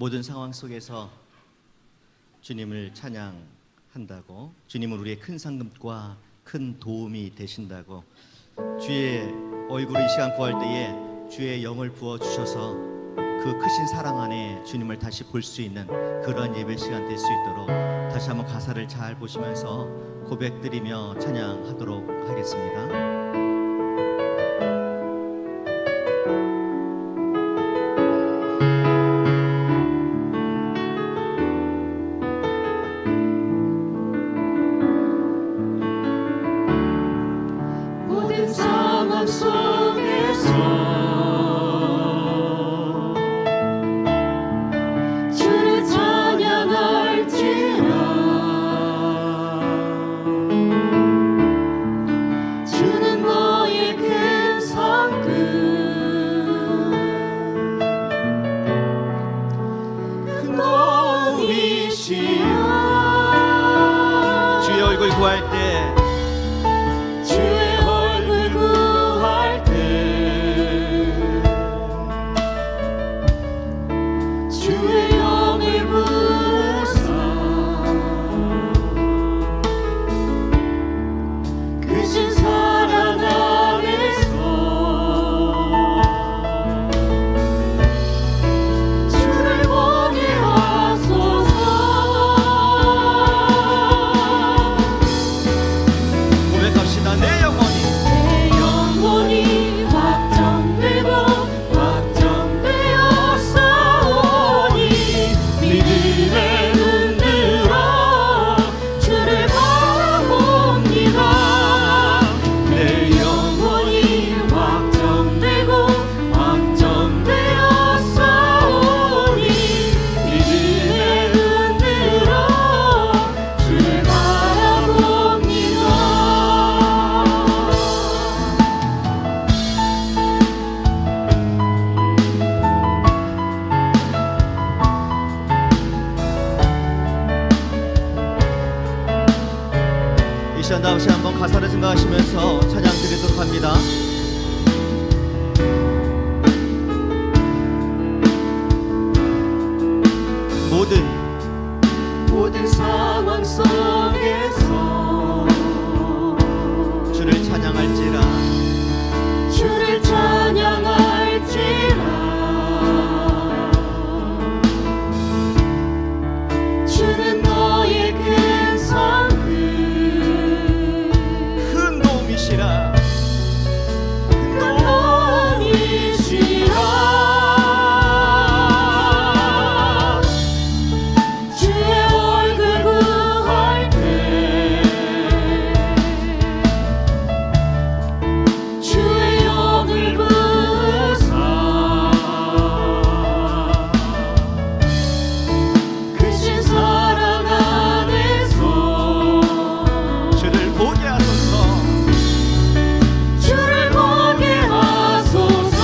모든 상황 속에서 주님을 찬양한다고, 주님은 우리의 큰 상급과 큰 도움이 되신다고, 주의 얼굴을 이 시간 구할 때에 주의 영을 부어주셔서 그 크신 사랑 안에 주님을 다시 볼 수 있는 그러한 예배 시간 될 수 있도록 다시 한번 가사를 잘 보시면서 고백드리며 찬양하도록 하겠습니다. 구할 때 주의 얼굴 구할 때 주의 영을 부으사 크신 사랑 안에서 주를 보게 하소서. 내 영혼이 확정되고 확정되었사오니 믿음의 눈 들어 주를 바라봅니다. 내 영혼이 확정되고 확정되었사오니 믿음의 눈 들어 주를 바라봅니다. 이 시간 다시 한번 가사를 생각하시면서 찬양 드리도록 합니다. 모든 상황 속에서 주를 찬양할지라 주를 찬양할지라 주는 너의 큰 상급 큰 도움이시라 큰 도움이시라 주의 얼굴 구할 때 주의 영을 부으사 크신 사랑 안에서 주를 보게 하소서. 주를 보게 하소서.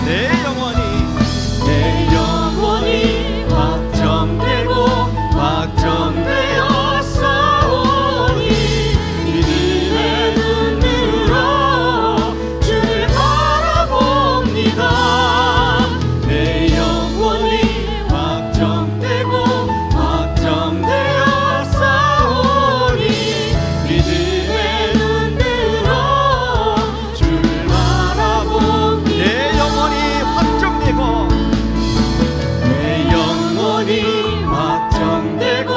내 영혼이 확정되고 확정되었사오니 믿음의 눈 들어 주를 바라봅니다. 내 영혼이 확정되고 확정되었사오니 믿음의 눈 들어 주를 바라봅니다. 내 영혼이 확정되고 내 영혼이 확정되고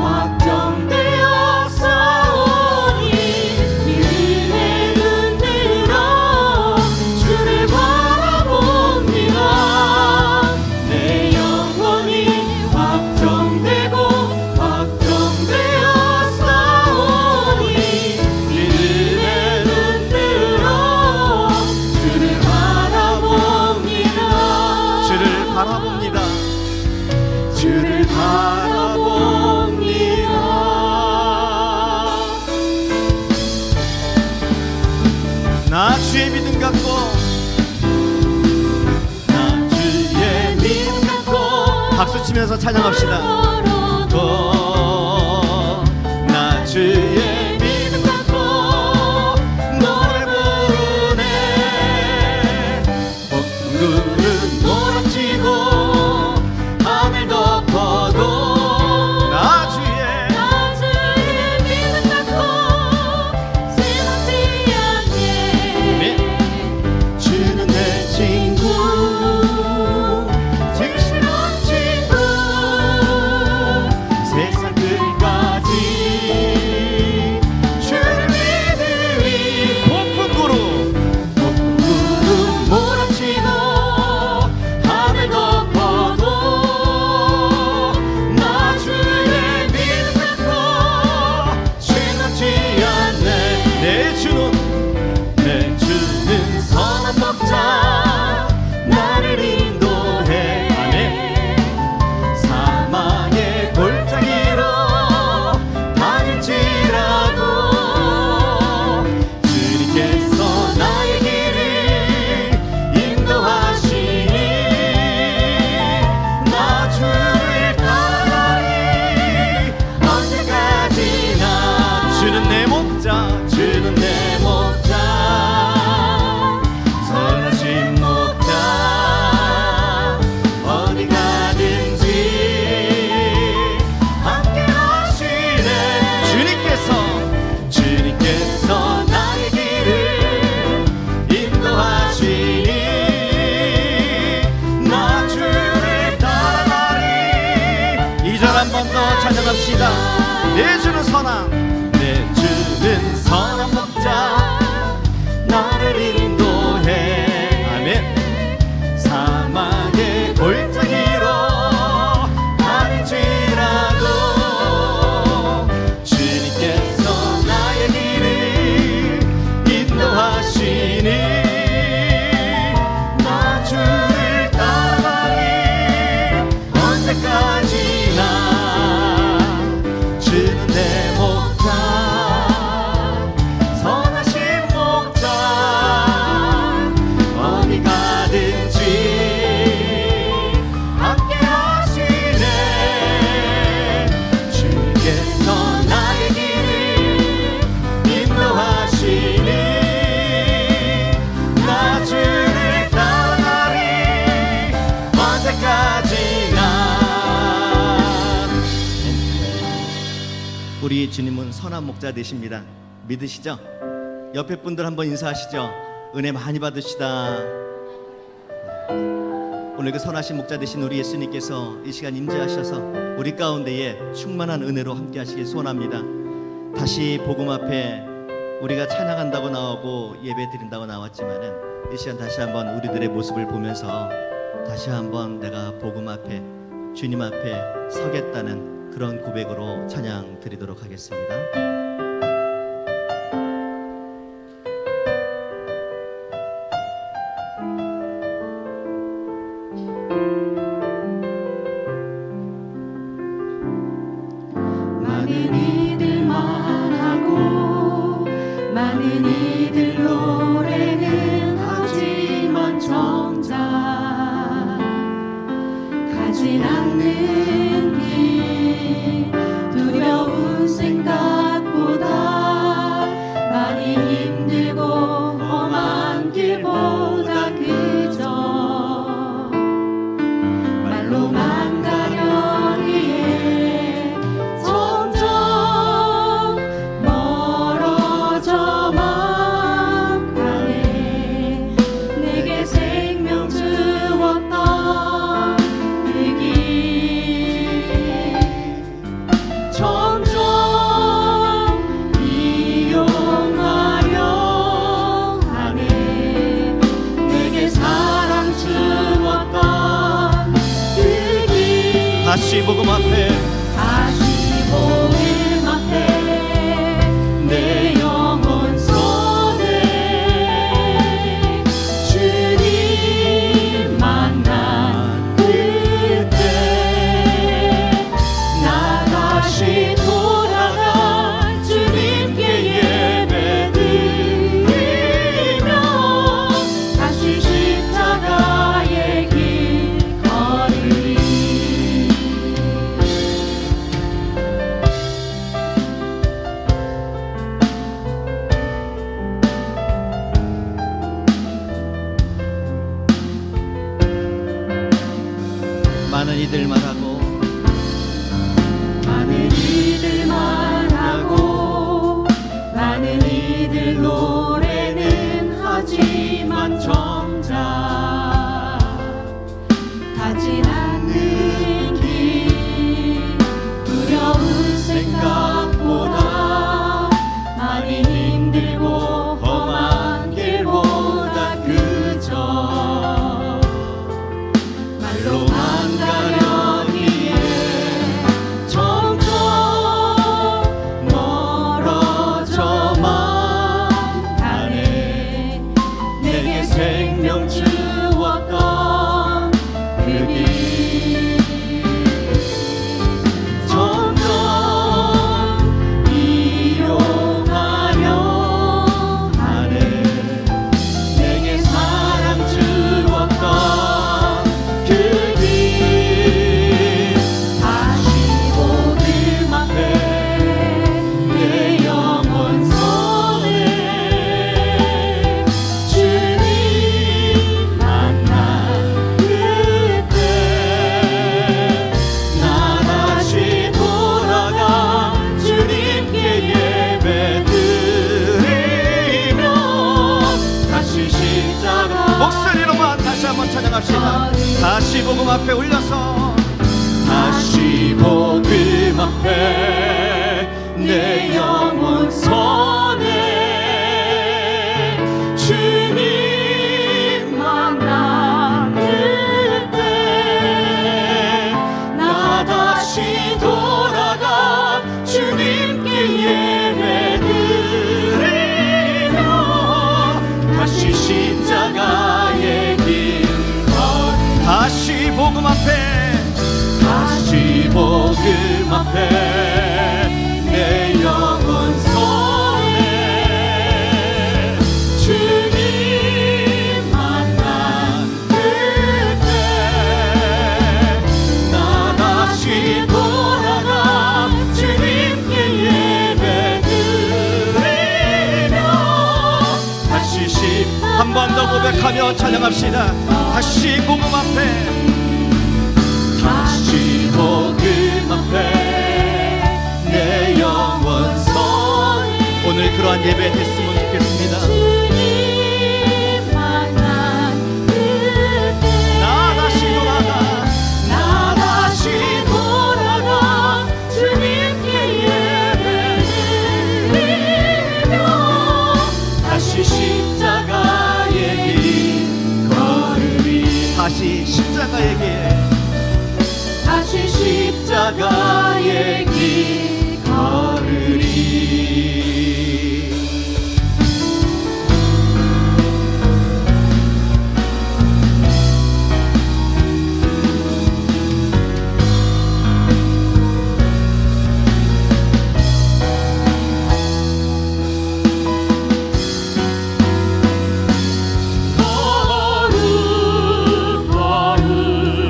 확정되었사오니 믿음의 눈 들어 주를 바라봅니다. 내 영혼이 확정되고 확정되었사오니 믿음의 눈 들어 주를 바라봅니다. 주를 바라봅니다. 주를 바라봅니다. 나 주의 믿음 갖고 나 주의 믿음 갖고 박수 치면서 찬양합시다. 나 주의 믿음 갖고 너를 부르네. 내 주는 선한 목자 나를 인도해 아멘. 사망의 골짜기로 다닐지라도 주님께서 나의 길을 인도하시니 나 주를 따라가리 언제까지나. 주는 내 목자 주는 내 목자 선하신 목자 어디 가든지 함께 하시네. 주님께서 나의 길을 인도하시니 나 주를 따라가리. 2절 한 번 더 찬양합시다. 내 주는 선한, 내 주는 선한 목자 나를 인도해 아멘. 사막의 골짜기로 다닐지라도 주님께서 나의 길을 인도하시니 나 주를 따라가리 언제까지나. 주는 내 목자 선하신 목자 어디 가든지 함께 하시네. 주께서 나의 길을 인도하시니 나 주를 따라가리 언제까지나. 우리 주님은 선한 목자 되십니다. 믿으시죠? 옆에 분들 한번 인사하시죠. 은혜 많이 받으시다. 오늘 그 선하신 목자 되신 우리 예수님께서 이 시간 임재하셔서 우리 가운데에 충만한 은혜로 함께 하시길 소원합니다. 다시 복음 앞에 우리가 찬양한다고 나오고 예배 드린다고 나왔지만은 이 시간 다시 한번 우리들의 모습을 보면서 다시 한번 내가 복음 앞에 주님 앞에 서겠다는 그런 고백으로 찬양 드리도록 하겠습니다. 많은 이들 말하고 많은 이들 노래는 하지만 정작 가진 않는 길 두려운 생각보다 많이 힘들고 험한 길보다 그저 말로만 가려니에 점점 멀어져만 가네. 내게 생명 주었던 그 길 점점 이용하려 하네. 내게 사랑 주었던 그 길 다시 복음 앞에 다시 복음 앞에 내 영혼 손에 주님 만난 그때 나 다시 돌아가 주님께 예배 드리며 다시 십자가의 길 걸으리. 많은 이들 말하고 많은 이들 말하고 많은 이들 노래는 하지만 정작 가진 않는 길 두려운 생각보다 많이 힘들고 험한 길보다 그저 말로만 가려니에 점점 멀어져만 찬양합시다. 다시 복음 앞에 올려서 다시 복음 앞에 내 영혼 선해 주님 만난 그때 나 다시 돌아가 주님께 예배드리며 다시 십자가의 길 다시 복음 앞에 다시 복음 앞에 내 영혼 선해 주님 만난 그때 나 다시 돌아가 주님께 예배드리며 다시 한 번 더 고백하며 찬양합시다. 다시 복음 앞에 다시 복음 앞에 내 영혼 선해 오늘 그러한 예배 됐으면 좋겠습니다. 주님 만난 그때 나 다시 돌아가 나 다시 돌아가 주님께 예배드리며 다시 십자가의 길 걸으리 다시 십자가의 길 다시 십자가의 길 걸으리 거룩 거룩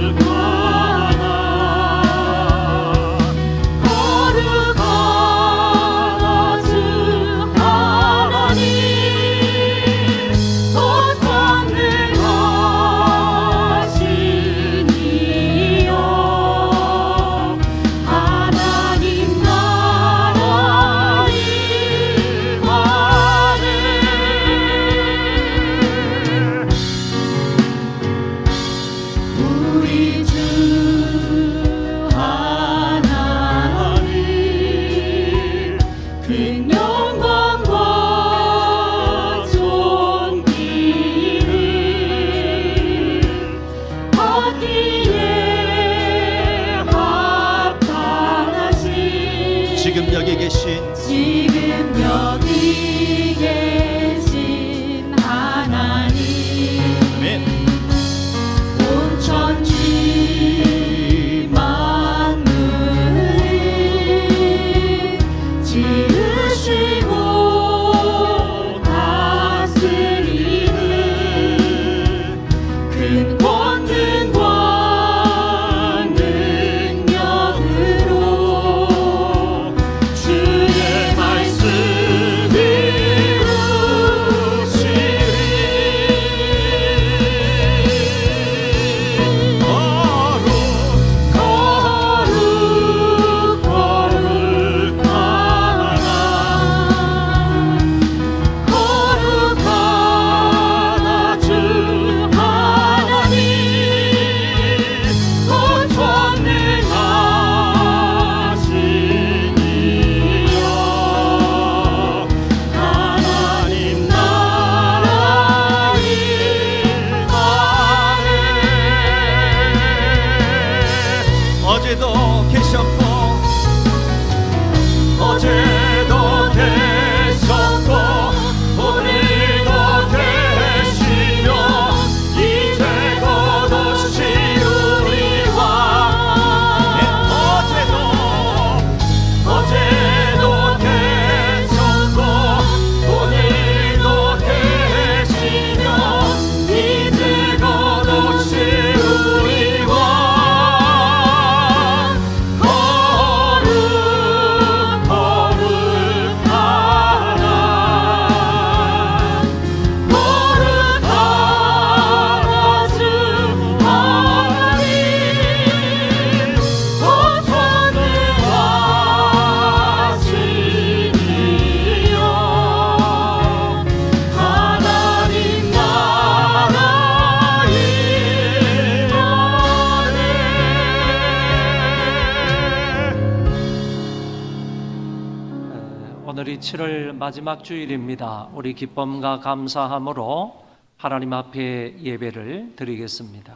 치를 마지막 주일입니다. 우리 기쁨과 감사함으로 하나님 앞에 예배를 드리겠습니다.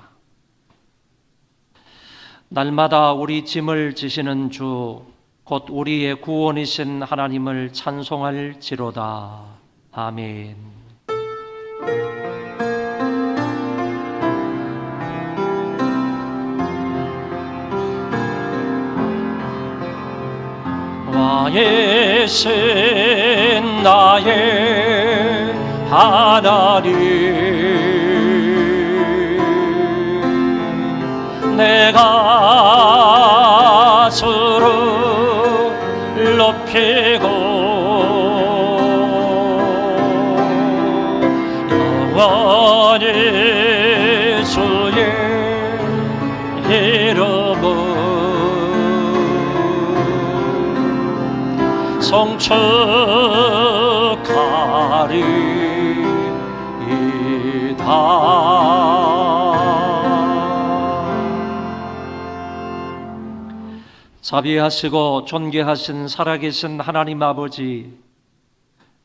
날마다 우리 짐을 지시는 주, 곧 우리의 구원이신 하나님을 찬송할지로다. 아멘. 왕이신 나의 하나님, 내가 주를 높이고 영원히 주의 이름을 성축하리이다. 자비하시고 존귀하신 살아계신 하나님 아버지,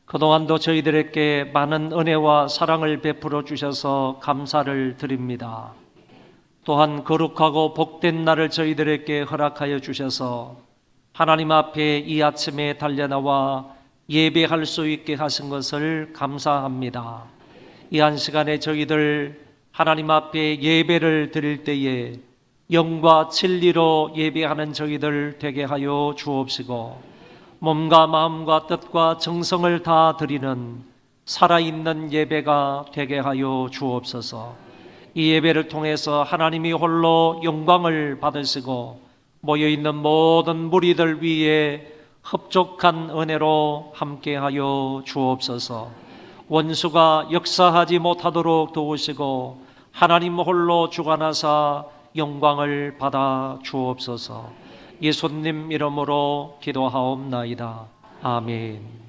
그동안도 저희들에게 많은 은혜와 사랑을 베풀어 주셔서 감사를 드립니다. 또한 거룩하고 복된 날을 저희들에게 허락하여 주셔서 하나님 앞에 이 아침에 달려나와 예배할 수 있게 하신 것을 감사합니다. 이 한 시간에 저희들 하나님 앞에 예배를 드릴 때에 영과 진리로 예배하는 저희들 되게 하여 주옵시고, 몸과 마음과 뜻과 정성을 다 드리는 살아있는 예배가 되게 하여 주옵소서. 이 예배를 통해서 하나님이 홀로 영광을 받으시고 모여있는 모든 무리들 위에 흡족한 은혜로 함께하여 주옵소서. 원수가 역사하지 못하도록 도우시고 하나님 홀로 주관하사 영광을 받아 주옵소서. 예수님 이름으로 기도하옵나이다. 아멘.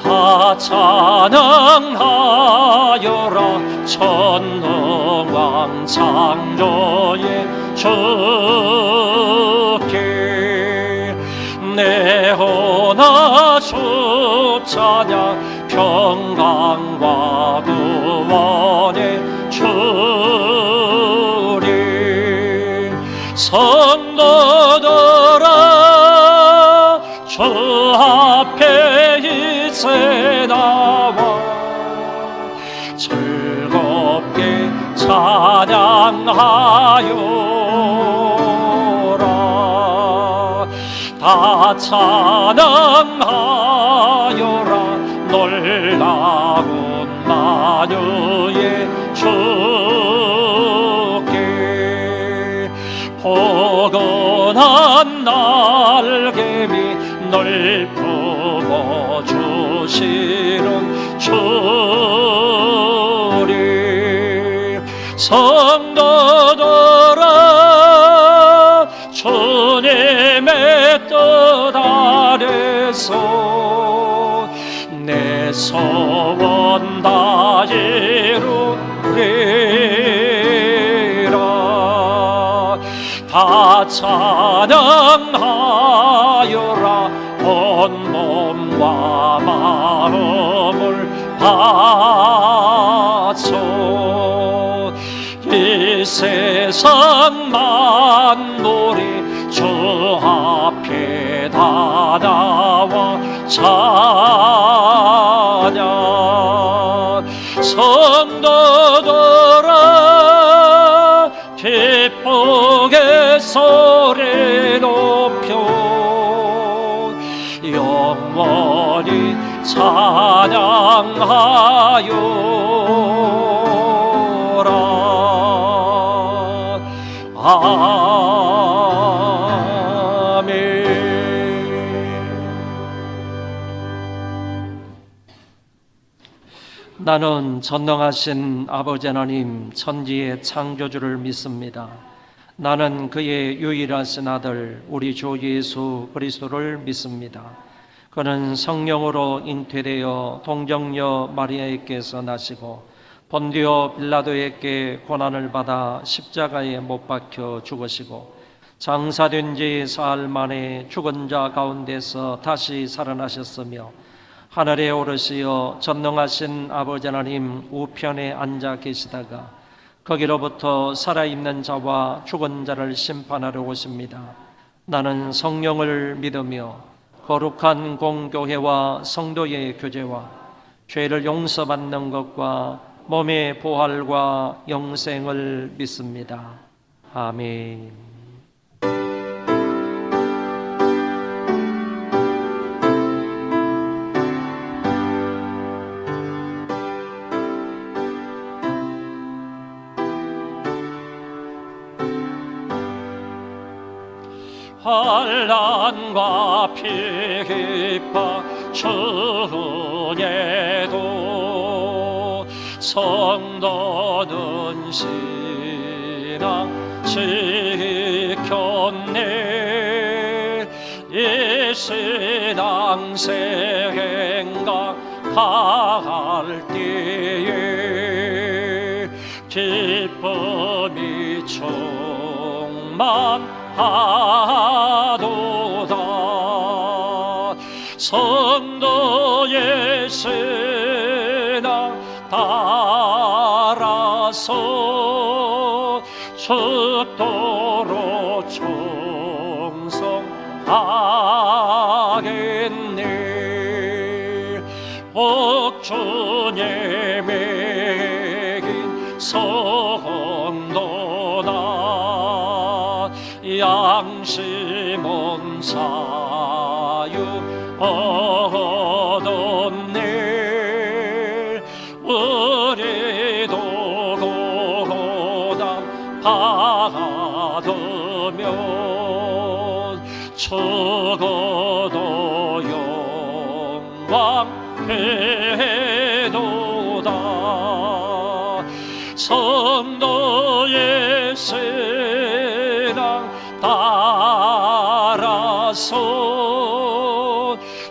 다 찬양하여라 천능왕 창조의 주께, 내 혼아 주 찬양 평강과 구원의 주리. 성도들아 주 앞에 이제 나와 즐겁게 찬양하여라. 다 찬양하여라 놀라운 만유의 주께. 포근한 날개미 널 품어주시는 주리. 성도들아 주님의 뜻 아래서 내 소원 다 이루리라. 다 찬양하여라 온몸과 마음을 바쳐. 이 세상 만물이 주 앞에 다 나와 찬양. 성도들아 기쁘게 소리 높여 영원히 찬양하여라. 아멘. 나는 전능하신 아버지 하나님 천지의 창조주를 믿습니다. 나는 그의 유일하신 아들 우리 주 예수 그리스도를 믿습니다. 그는 성령으로 잉태되어 동정녀 마리아에게서 나시고 본디오 빌라도에게 고난을 받아 십자가에 못 박혀 죽으시고 장사된 지 사흘 만에 죽은 자 가운데서 다시 살아나셨으며 하늘에 오르시어 전능하신 아버지 하나님 우편에 앉아 계시다가 거기로부터 살아있는 자와 죽은 자를 심판하러 오십니다. 나는 성령을 믿으며 거룩한 공교회와 성도의 교제와 죄를 용서받는 것과 몸의 부활과 영생을 믿습니다. 아멘. 환난과 피기파 주에도 성도는 신앙 지켰네. 이 신앙 생각할 때에 기쁨이 충만하도다. 성도의 신앙 따라서 죽도록 충성하겠네. 복주님의 긴 성도나 양심은 자유 얻었네. 우리도 고난 받으면 죽어도 영광되도다. 성도의 신앙 따라서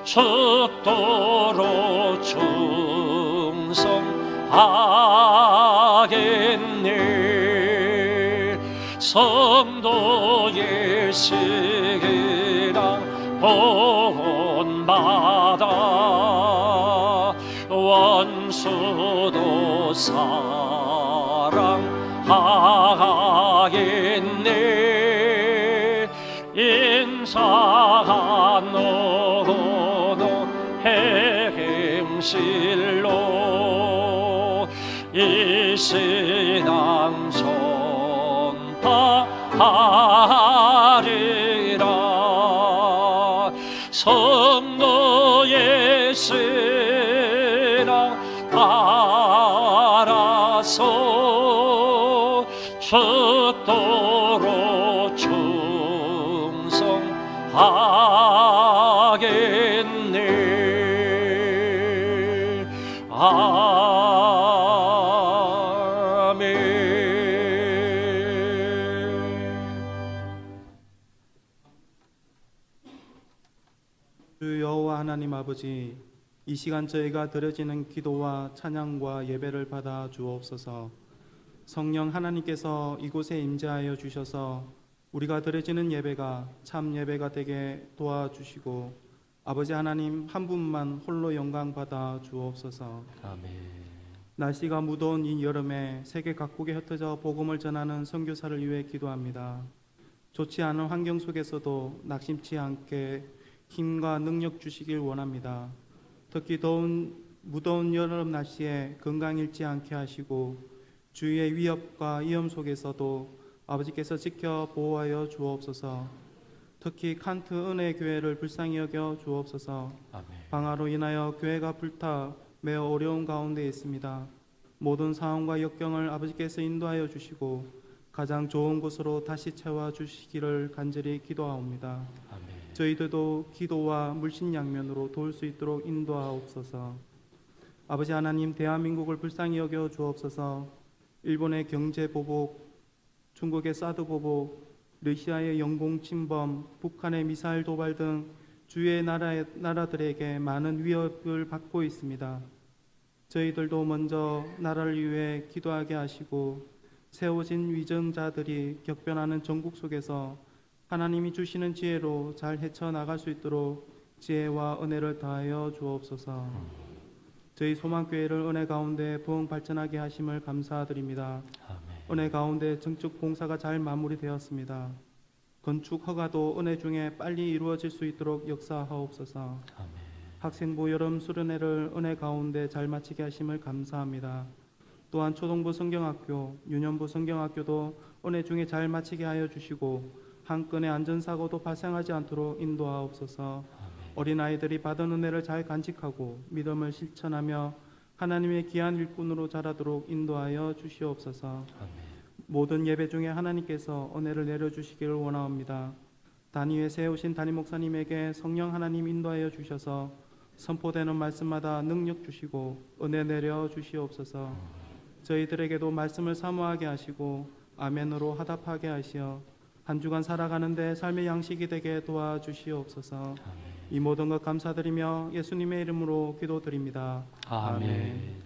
죽도록 충성하겠네. 성도의 신앙 본받아 원수도 사랑하겠네. 인사한 너도 행실로 이 신앙 전파하리라. 성도의 신앙 따라서 죽도록 충성하겠네. 아멘. 주 여호와 하나님 아버지, 이 시간 저희가 드려지는 기도와 찬양과 예배를 받아 주옵소서. 성령 하나님께서 이곳에 임재하여 주셔서 우리가 드려지는 예배가 참 예배가 되게 도와주시고 아버지 하나님 한 분만 홀로 영광 받아 주옵소서. 아멘. 날씨가 무더운 이 여름에 세계 각국에 흩어져 복음을 전하는 선교사를 위해 기도합니다. 좋지 않은 환경 속에서도 낙심치 않게 힘과 능력 주시길 원합니다. 특히 무더운 여름 날씨에 건강 잃지 않게 하시고 주위의 위협과 위험 속에서도 아버지께서 지켜 보호하여 주옵소서. 특히 칸트 은혜 교회를 불쌍히 여겨 주옵소서. 아멘. 방화로 인하여 교회가 불타 매우 어려운 가운데 있습니다. 모든 상황과 역경을 아버지께서 인도하여 주시고 가장 좋은 곳으로 다시 채워 주시기를 간절히 기도하옵니다. 아멘. 저희들도 기도와 물신양면으로 도울 수 있도록 인도하옵소서. 아버지 하나님, 대한민국을 불쌍히 여겨 주옵소서. 일본의 경제 보복, 중국의 사드 보복, 러시아의 영공 침범, 북한의 미사일 도발 등 주의 나라들에게 많은 위협을 받고 있습니다. 저희들도 먼저 나라를 위해 기도하게 하시고 세워진 위정자들이 격변하는 전국 속에서 하나님이 주시는 지혜로 잘 헤쳐나갈 수 있도록 지혜와 은혜를 더하여 주옵소서. 저희 소망교회를 은혜 가운데 부흥 발전하게 하심을 감사드립니다. 은혜 가운데 정축 봉사가 잘 마무리되었습니다. 건축 허가도 은혜 중에 빨리 이루어질 수 있도록 역사하옵소서. 학생부 여름 수련회를 은혜 가운데 잘 마치게 하심을 감사합니다. 또한 초등부 성경학교, 유년부 성경학교도 은혜 중에 잘 마치게 하여 주시고 한 건의 안전사고도 발생하지 않도록 인도하옵소서. 어린아이들이 받은 은혜를 잘 간직하고 믿음을 실천하며 하나님의 귀한 일꾼으로 자라도록 인도하여 주시옵소서. 모든 예배 중에 하나님께서 은혜를 내려주시기를 원하옵니다. 단위에 세우신 담임 목사님에게 성령 하나님 인도하여 주셔서 선포되는 말씀마다 능력 주시고 은혜 내려 주시옵소서. 저희들에게도 말씀을 사모하게 하시고 아멘으로 화답하게 하시어 한 주간 살아가는데 삶의 양식이 되게 도와주시옵소서. 이 모든 것 감사드리며 예수님의 이름으로 기도드립니다. 아멘.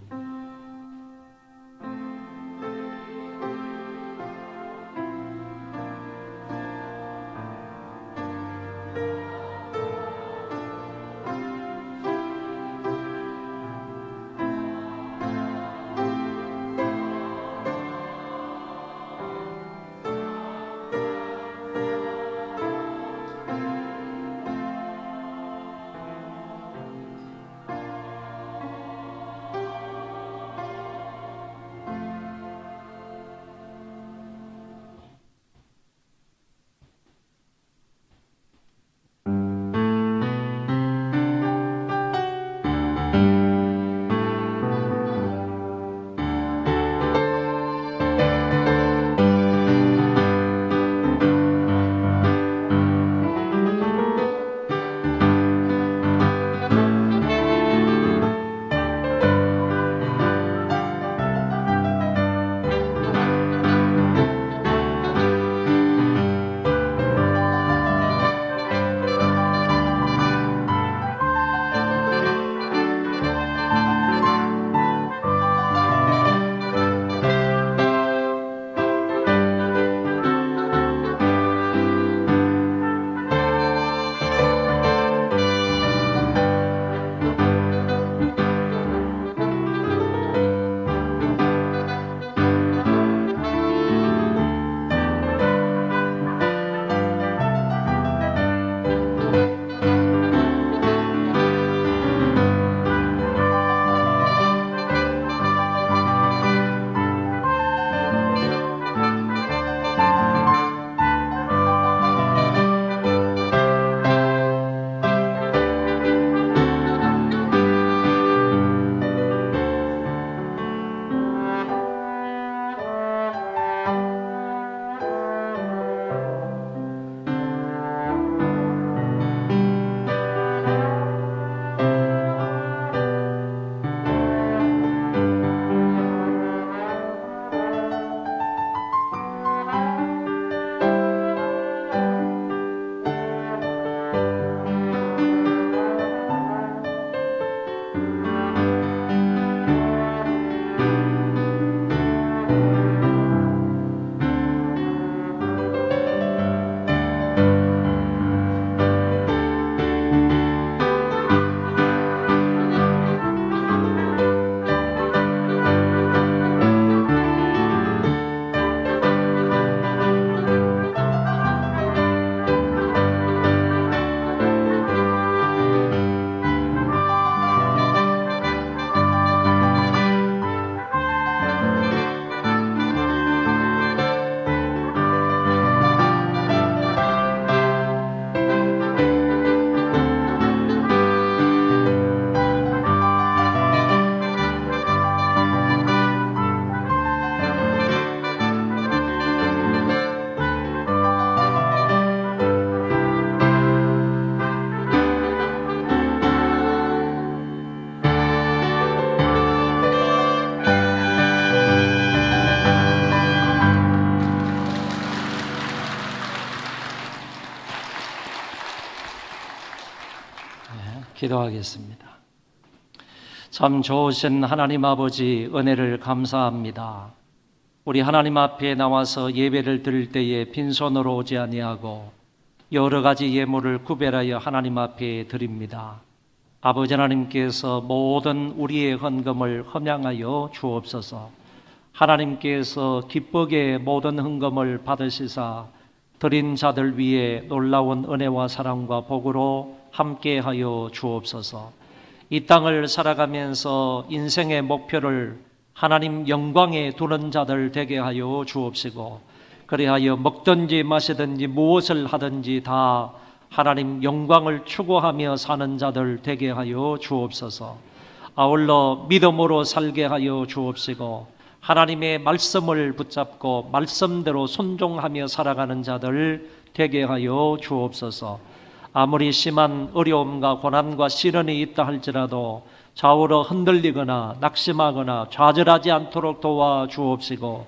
기도하겠습니다. 참 좋으신 하나님 아버지, 은혜를 감사합니다. 우리 하나님 앞에 나와서 예배를 드릴 때에 빈손으로 오지 아니하고 여러 가지 예물을 구별하여 하나님 앞에 드립니다. 아버지 하나님께서 모든 우리의 헌금을 험양하여 주옵소서. 하나님께서 기쁘게 모든 헌금을 받으시사 드린 자들 위에 놀라운 은혜와 사랑과 복으로 함께하여 주옵소서. 이 땅을 살아가면서 인생의 목표를 하나님 영광에 두는 자들 되게 하여 주옵시고, 그리하여 먹든지 마시든지 무엇을 하든지 다 하나님 영광을 추구하며 사는 자들 되게 하여 주옵소서. 아울러 믿음으로 살게 하여 주옵시고, 하나님의 말씀을 붙잡고 말씀대로 순종하며 살아가는 자들 되게 하여 주옵소서. 아무리 심한 어려움과 고난과 시련이 있다 할지라도 좌우로 흔들리거나 낙심하거나 좌절하지 않도록 도와 주옵시고,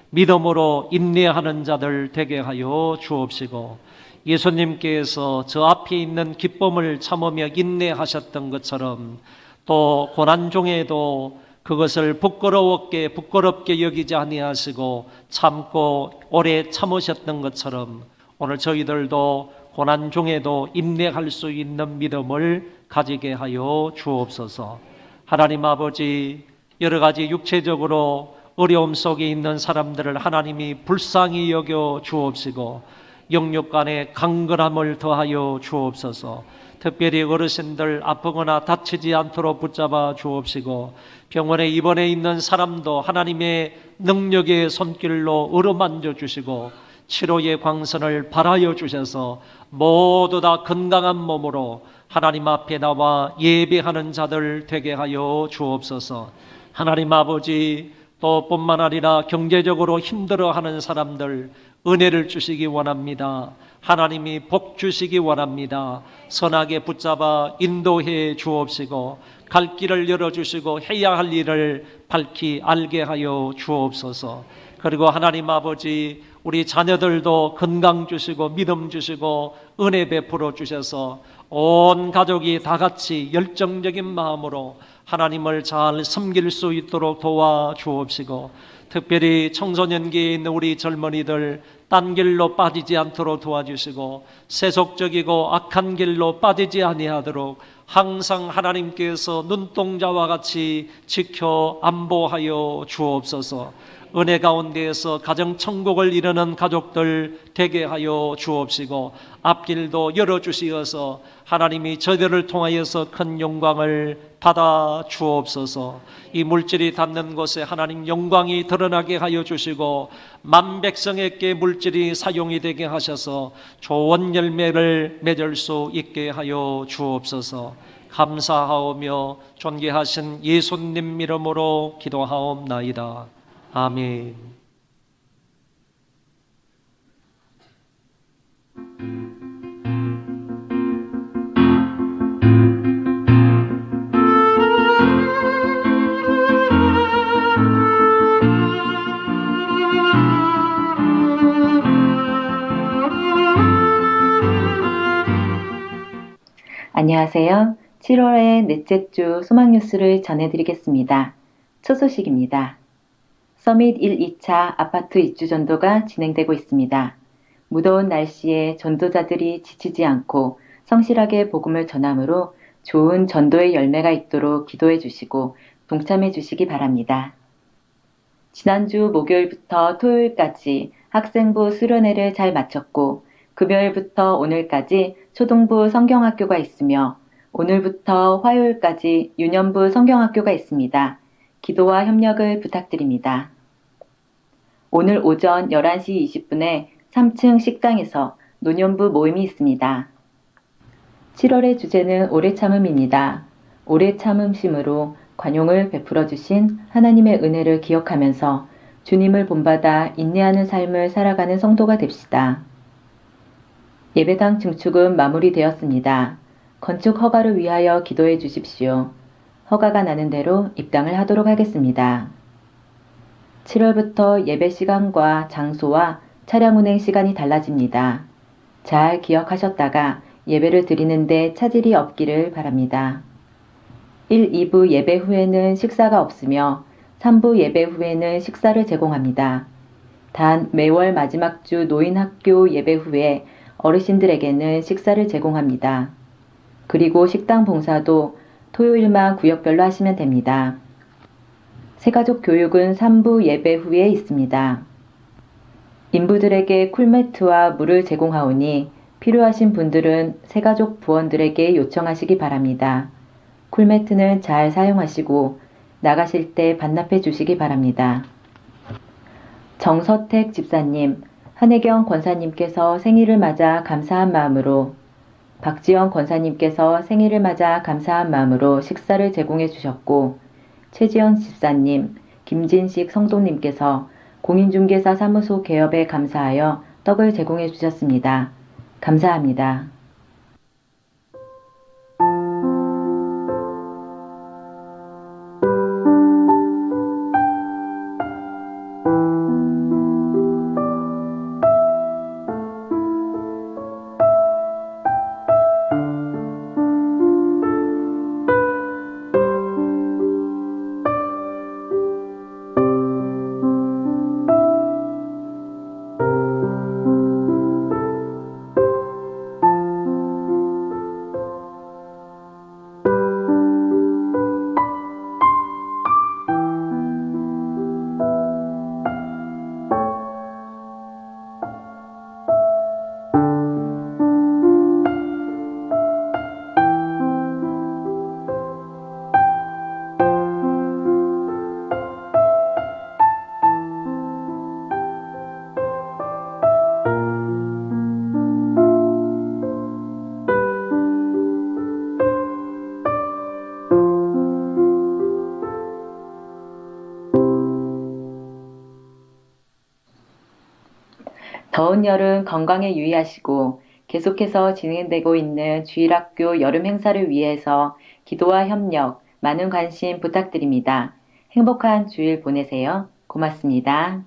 믿음으로 인내하는 자들 되게 하여 주옵시고, 예수님께서 저 앞에 있는 기쁨을 참으며 인내하셨던 것처럼 또 고난 중에도 그것을 부끄럽게 여기지 아니하시고 참고 오래 참으셨던 것처럼 오늘 저희들도 고난 중에도 인내할 수 있는 믿음을 가지게 하여 주옵소서. 하나님 아버지, 여러 가지 육체적으로 어려움 속에 있는 사람들을 하나님이 불쌍히 여겨 주옵시고 영육 간의 강건함을 더하여 주옵소서. 특별히 어르신들 아프거나 다치지 않도록 붙잡아 주옵시고, 병원에 입원해 있는 사람도 하나님의 능력의 손길로 어루만져 주시고 치료의 광선을 발하여 주셔서 모두 다 건강한 몸으로 하나님 앞에 나와 예배하는 자들 되게 하여 주옵소서. 하나님 아버지, 또 뿐만 아니라 경제적으로 힘들어하는 사람들 은혜를 주시기 원합니다. 하나님이 복 주시기 원합니다. 선하게 붙잡아 인도해 주옵시고 갈 길을 열어주시고 해야 할 일을 밝히 알게 하여 주옵소서. 그리고 하나님 아버지, 우리 자녀들도 건강 주시고 믿음 주시고 은혜 베풀어 주셔서 온 가족이 다 같이 열정적인 마음으로 하나님을 잘 섬길 수 있도록 도와 주옵시고, 특별히 청소년기에 있는 우리 젊은이들 딴 길로 빠지지 않도록 도와주시고 세속적이고 악한 길로 빠지지 아니하도록 항상 하나님께서 눈동자와 같이 지켜 안보하여 주옵소서. 은혜 가운데에서 가정천국을 이루는 가족들 되게 하여 주옵시고 앞길도 열어주시어서 하나님이 저들을 통하여서 큰 영광을 받아 주옵소서. 이 물질이 닿는 곳에 하나님 영광이 드러나게 하여 주시고 만백성에게 물질이 사용이 되게 하셔서 좋은 열매를 맺을 수 있게 하여 주옵소서. 감사하오며 존귀하신 예수님 이름으로 기도하옵나이다. 아멘. 안녕하세요. 7월의 넷째 주 소망 뉴스를 전해드리겠습니다. 첫 소식입니다. 서밋 1, 2차 아파트 입주 전도가 진행되고 있습니다. 무더운 날씨에 전도자들이 지치지 않고 성실하게 복음을 전함으로 좋은 전도의 열매가 있도록 기도해 주시고 동참해 주시기 바랍니다. 지난주 목요일부터 토요일까지 학생부 수련회를 잘 마쳤고 금요일부터 오늘까지 초등부 성경학교가 있으며 오늘부터 화요일까지 유년부 성경학교가 있습니다. 기도와 협력을 부탁드립니다. 오늘 오전 11시 20분에 3층 식당에서 노년부 모임이 있습니다. 7월의 주제는 오래 참음입니다. 오래 참음심으로 관용을 베풀어 주신 하나님의 은혜를 기억하면서 주님을 본받아 인내하는 삶을 살아가는 성도가 됩시다. 예배당 증축은 마무리되었습니다. 건축 허가를 위하여 기도해 주십시오. 허가가 나는 대로 입당을 하도록 하겠습니다. 7월부터 예배 시간과 장소와 차량 운행 시간이 달라집니다. 잘 기억하셨다가 예배를 드리는데 차질이 없기를 바랍니다. 1, 2부 예배 후에는 식사가 없으며 3부 예배 후에는 식사를 제공합니다. 단 매월 마지막 주 노인학교 예배 후에 어르신들에게는 식사를 제공합니다. 그리고 식당 봉사도 토요일만 구역별로 하시면 됩니다. 새가족 교육은 3부 예배 후에 있습니다. 인부들에게 쿨매트와 물을 제공하오니 필요하신 분들은 새가족 부원들에게 요청하시기 바랍니다. 쿨매트는 잘 사용하시고 나가실 때 반납해 주시기 바랍니다. 정서택 집사님, 한혜경 권사님께서 생일을 맞아 감사한 마음으로, 박지영 권사님께서 생일을 맞아 감사한 마음으로 식사를 제공해 주셨고, 최지연 집사님, 김진식 성도님께서 공인중개사 사무소 개업에 감사하여 떡을 제공해 주셨습니다. 감사합니다. 더운 여름 건강에 유의하시고 계속해서 진행되고 있는 주일학교 여름 행사를 위해서 기도와 협력, 많은 관심 부탁드립니다. 행복한 주일 보내세요. 고맙습니다.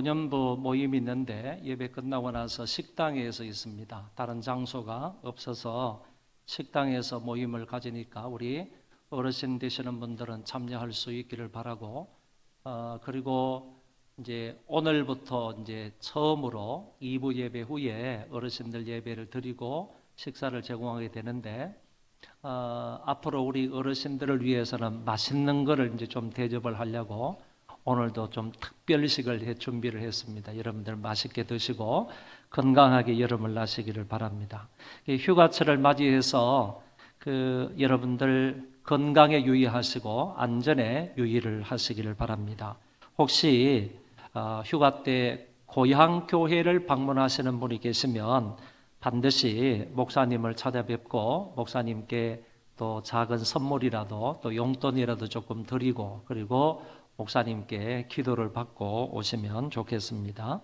소년부 모임이 있는데 예배 끝나고 나서 식당에서 있습니다. 다른 장소가 없어서 식당에서 모임을 가지니까 우리 어르신 되시는 분들은 참여할 수 있기를 바라고, 그리고 이제 오늘부터 이제 처음으로 2부 예배 후에 어르신들 예배를 드리고 식사를 제공하게 되는데, 앞으로 우리 어르신들을 위해서는 맛있는 거를 이제 좀 대접을 하려고 오늘도 좀 특별식을 준비를 했습니다. 여러분들 맛있게 드시고 건강하게 여름을 나시기를 바랍니다. 휴가철을 맞이해서 여러분들 건강에 유의하시고 안전에 유의를 하시기를 바랍니다. 혹시 휴가 때 고향 교회를 방문하시는 분이 계시면 반드시 목사님을 찾아뵙고 목사님께 또 작은 선물이라도 또 용돈이라도 조금 드리고, 그리고 목사님께 기도를 받고 오시면 좋겠습니다.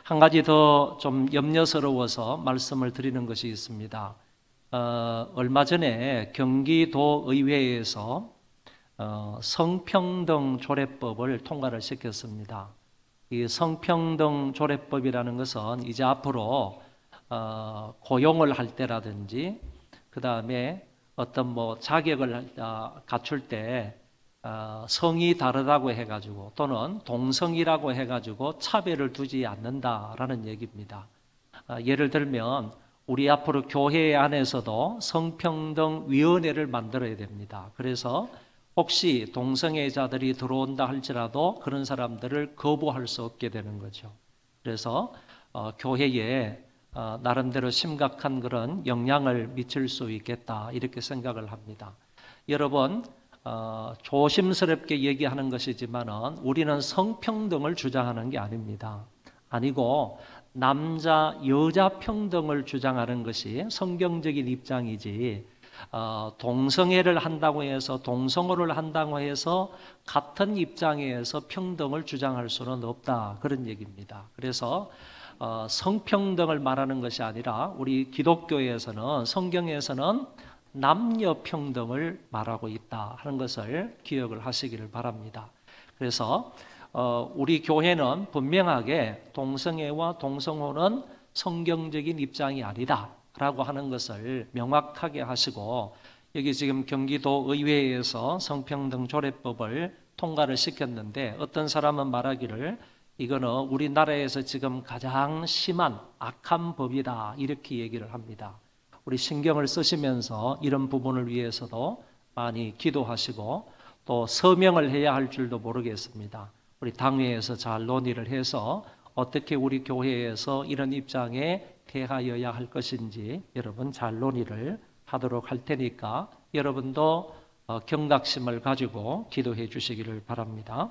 한 가지 더 좀 염려스러워서 말씀을 드리는 것이 있습니다. 얼마 전에 경기도 의회에서 성평등 조례법을 통과를 시켰습니다. 이 성평등 조례법이라는 것은 이제 앞으로 고용을 할 때라든지, 그 다음에 어떤 자격을 갖출 때 성이 다르다고 해가지고 또는 동성이라고 해가지고 차별을 두지 않는다라는 얘기입니다. 예를 들면 우리 앞으로 교회 안에서도 성평등위원회를 만들어야 됩니다. 그래서 혹시 동성애자들이 들어온다 할지라도 그런 사람들을 거부할 수 없게 되는 거죠. 그래서 교회에 나름대로 심각한 그런 영향을 미칠 수 있겠다, 이렇게 생각을 합니다. 여러분, 조심스럽게 얘기하는 것이지만은 우리는 성평등을 주장하는 게 아닙니다. 아니고 남자 여자 평등을 주장하는 것이 성경적인 입장이지, 동성애를 한다고 해서 동성호를 한다고 해서 같은 입장에서 평등을 주장할 수는 없다, 그런 얘기입니다. 그래서 성평등을 말하는 것이 아니라 우리 기독교에서는, 성경에서는 남녀 평등을 말하고 있다 하는 것을 기억을 하시기를 바랍니다. 그래서 우리 교회는 분명하게 동성애와 동성호는 성경적인 입장이 아니다 라고 하는 것을 명확하게 하시고, 여기 지금 경기도 의회에서 성평등 조례법을 통과를 시켰는데 어떤 사람은 말하기를 이거는 우리나라에서 지금 가장 심한 악한 법이다, 이렇게 얘기를 합니다. 우리 신경을 쓰시면서 이런 부분을 위해서도 많이 기도하시고 또 서명을 해야 할 줄도 모르겠습니다. 우리 당회에서 잘 논의를 해서 어떻게 우리 교회에서 이런 입장에 대하여야 할 것인지 여러분 잘 논의를 하도록 할 테니까 여러분도 경각심을 가지고 기도해 주시기를 바랍니다.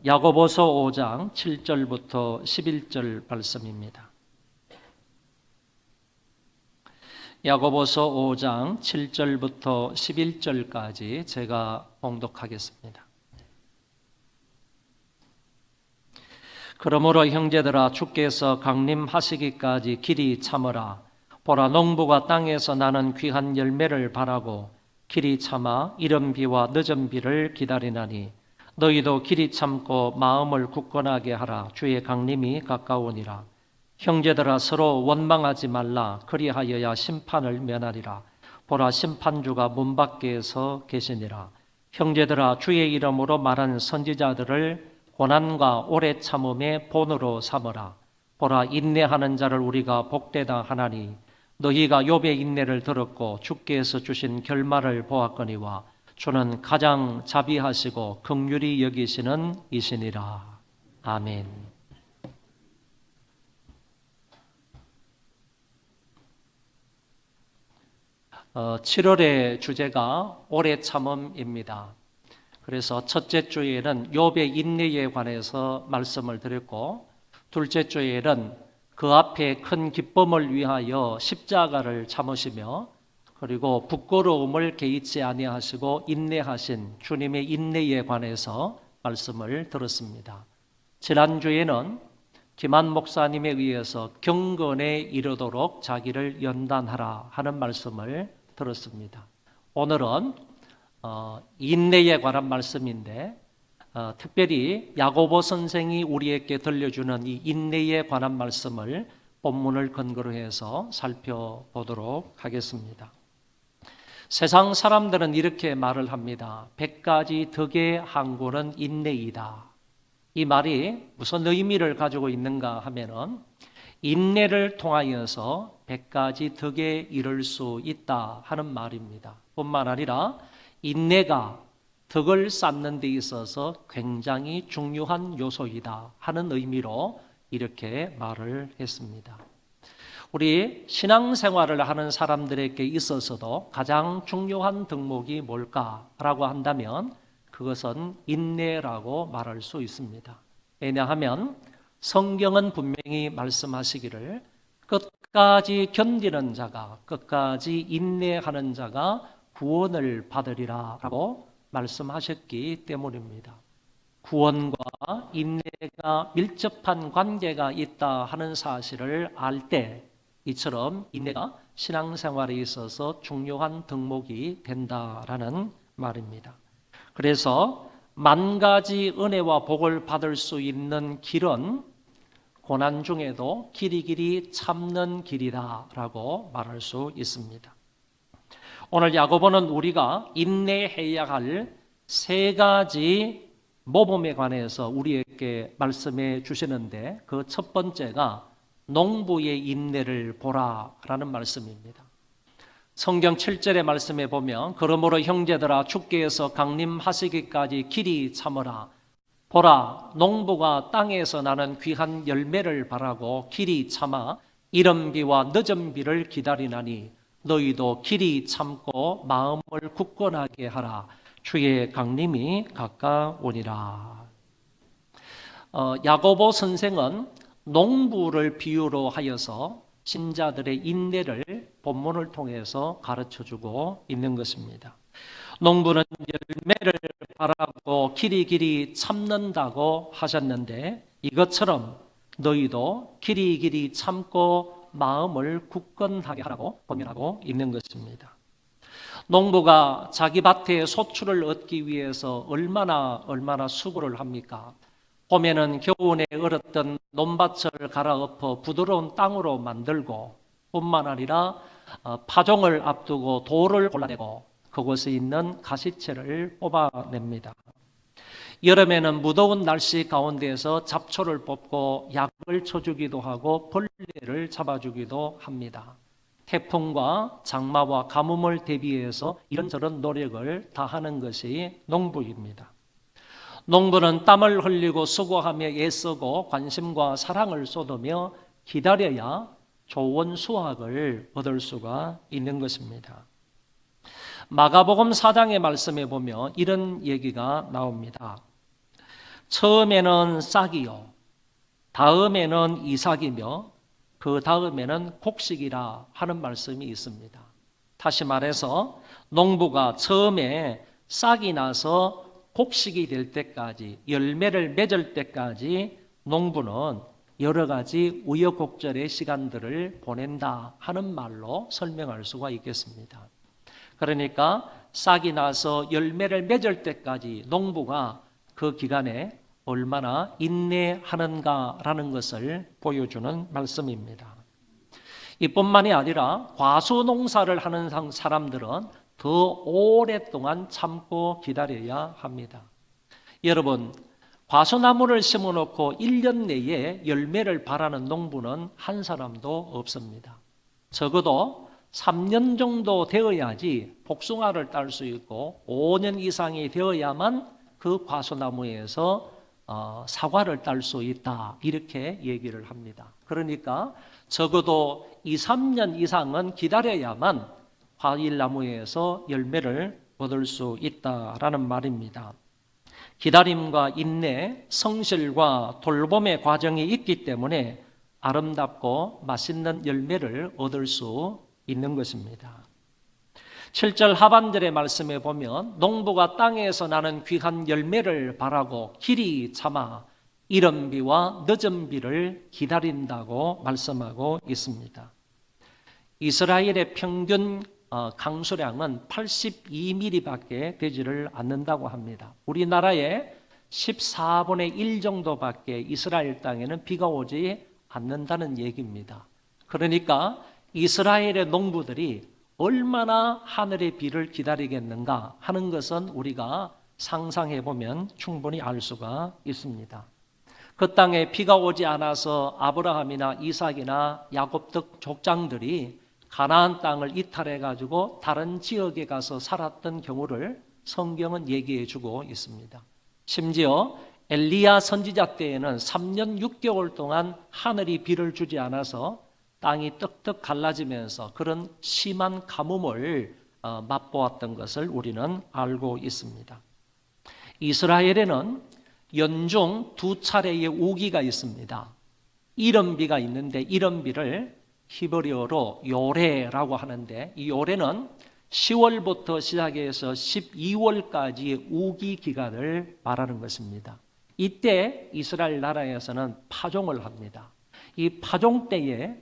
야고보서 5장 7절부터 11절 말씀입니다. 야고보서 5장 7절부터 11절까지 제가 봉독하겠습니다. 그러므로 형제들아, 주께서 강림하시기까지 길이 참으라. 보라, 농부가 땅에서 나는 귀한 열매를 바라고 길이 참아 이른 비와 늦은 비를 기다리나니, 너희도 길이 참고 마음을 굳건하게 하라. 주의 강림이 가까우니라. 형제들아, 서로 원망하지 말라. 그리하여야 심판을 면하리라. 보라, 심판주가 문 밖에서 계시니라. 형제들아, 주의 이름으로 말한 선지자들을 고난과 오래 참음의 본으로 삼으라. 보라, 인내하는 자를 우리가 복되다 하나니, 너희가 욥의 인내를 들었고 주께서 주신 결말을 보았거니와 주는 가장 자비하시고 긍휼히 여기시는 이시니라. 아멘. 7월의 주제가 오래 참음입니다. 그래서 첫째 주에는 욥의 인내에 관해서 말씀을 드렸고, 둘째 주에는 그 앞에 큰 기쁨을 위하여 십자가를 참으시며, 그리고 부끄러움을 개의치 아니하시고 인내하신 주님의 인내에 관해서 말씀을 들었습니다. 지난주에는 김한 목사님에 의해서 경건에 이르도록 자기를 연단하라 하는 말씀을 들었습니다. 오늘은 인내에 관한 말씀인데, 특별히 야고보 선생이 우리에게 들려주는 이 인내에 관한 말씀을 본문을 근거로 해서 살펴보도록 하겠습니다. 세상 사람들은 이렇게 말을 합니다. 100가지 덕의 항구는 인내이다. 이 말이 무슨 의미를 가지고 있는가 하면은 인내를 통하여서 100가지 덕에 이를 수 있다 하는 말입니다. 뿐만 아니라 인내가 덕을 쌓는 데 있어서 굉장히 중요한 요소이다 하는 의미로 이렇게 말을 했습니다. 우리 신앙생활을 하는 사람들에게 있어서도 가장 중요한 덕목이 뭘까라고 한다면 그것은 인내라고 말할 수 있습니다. 왜냐하면 성경은 분명히 말씀하시기를 끝까지 견디는 자가, 끝까지 인내하는 자가 구원을 받으리라 라고 말씀하셨기 때문입니다. 구원과 인내가 밀접한 관계가 있다 하는 사실을 알 때 이처럼 인내가 신앙생활에 있어서 중요한 덕목이 된다라는 말입니다. 그래서 만 가지 은혜와 복을 받을 수 있는 길은 고난 중에도 길이 참는 길이다라고 말할 수 있습니다. 오늘 야고보는 우리가 인내해야 할 세 가지 모범에 관해서 우리에게 말씀해 주시는데 그 첫 번째가 농부의 인내를 보라라는 말씀입니다. 성경 7절의 말씀에 보면 그러므로 형제들아 주께 서 강림하시기까지 길이 참으라. 보라 농부가 땅에서 나는 귀한 열매를 바라고 길이 참아 이른 비와 늦은 비를 기다리나니 너희도 길이 참고 마음을 굳건하게 하라. 주의 강림이 가까우니라. 야고보 선생은 농부를 비유로 하여서 신자들의 인내를 본문을 통해서 가르쳐주고 있는 것입니다. 농부는 열매를 바라고 길이 참는다고 하셨는데 이것처럼 너희도 길이 참고 마음을 굳건하게 하라고 권면하고 있는 것입니다. 농부가 자기 밭에 소출을 얻기 위해서 얼마나 수고를 합니까? 봄에는 겨우내 얼었던 논밭을 갈아엎어 부드러운 땅으로 만들고 뿐만 아니라 파종을 앞두고 돌을 골라내고 그곳에 있는 가시채를 뽑아냅니다. 여름에는 무더운 날씨 가운데에서 잡초를 뽑고 약을 쳐주기도 하고 벌레를 잡아주기도 합니다. 태풍과 장마와 가뭄을 대비해서 이런저런 노력을 다하는 것이 농부입니다. 농부는 땀을 흘리고 수고하며 애쓰고 관심과 사랑을 쏟으며 기다려야 좋은 수확을 얻을 수가 있는 것입니다. 마가복음 4장의 말씀에 보면 이런 얘기가 나옵니다. 처음에는 싹이요, 다음에는 이삭이며 그 다음에는 곡식이라 하는 말씀이 있습니다. 다시 말해서 농부가 처음에 싹이 나서 곡식이 될 때까지, 열매를 맺을 때까지 농부는 여러 가지 우여곡절의 시간들을 보낸다 하는 말로 설명할 수가 있겠습니다. 그러니까 싹이 나서 열매를 맺을 때까지 농부가 그 기간에 얼마나 인내하는가라는 것을 보여주는 말씀입니다. 이뿐만이 아니라 과수 농사를 하는 사람들은 더 오랫동안 참고 기다려야 합니다. 여러분, 과수나무를 심어놓고 1년 내에 열매를 바라는 농부는 한 사람도 없습니다. 적어도 3년 정도 되어야지 복숭아를 딸 수 있고 5년 이상이 되어야만 그 과수나무에서 사과를 딸 수 있다 이렇게 얘기를 합니다. 그러니까 적어도 2, 3년 이상은 기다려야만 과일나무에서 열매를 얻을 수 있다라는 말입니다. 기다림과 인내, 성실과 돌봄의 과정이 있기 때문에 아름답고 맛있는 열매를 얻을 수 있는 것입니다. 7절 하반절의 말씀에 보면 농부가 땅에서 나는 귀한 열매를 바라고 길이 참아 이른 비와 늦은 비를 기다린다고 말씀하고 있습니다. 이스라엘의 평균 강수량은 82mm밖에 되지를 않는다고 합니다. 우리나라의 14분의 1 정도밖에 이스라엘 땅에는 비가 오지 않는다는 얘기입니다. 그러니까 이스라엘의 농부들이 얼마나 하늘의 비를 기다리겠는가 하는 것은 우리가 상상해 보면 충분히 알 수가 있습니다. 그 땅에 비가 오지 않아서 아브라함이나 이삭이나 야곱 등 족장들이 가나안 땅을 이탈해 가지고 다른 지역에 가서 살았던 경우를 성경은 얘기해 주고 있습니다. 심지어 엘리야 선지자 때에는 3년 6개월 동안 하늘이 비를 주지 않아서 땅이 떡떡 갈라지면서 그런 심한 가뭄을 맛보았던 것을 우리는 알고 있습니다. 이스라엘에는 연중 2차례의 우기가 있습니다. 이른비가 있는데 이른비를 히브리어로 요레라고 하는데 이 요레는 10월부터 시작해서 12월까지의 우기 기간을 말하는 것입니다. 이때 이스라엘 나라에서는 파종을 합니다. 이 파종 때에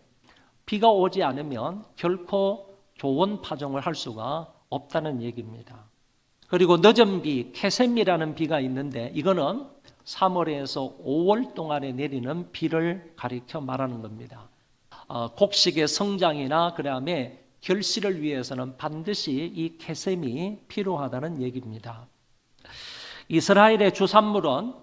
비가 오지 않으면 결코 좋은 파종을 할 수가 없다는 얘기입니다. 그리고 늦은 비, 케셈이라는 비가 있는데 이거는 3월에서 5월 동안에 내리는 비를 가리켜 말하는 겁니다. 곡식의 성장이나 그다음에 결실을 위해서는 반드시 이 케셈이 필요하다는 얘기입니다. 이스라엘의 주산물은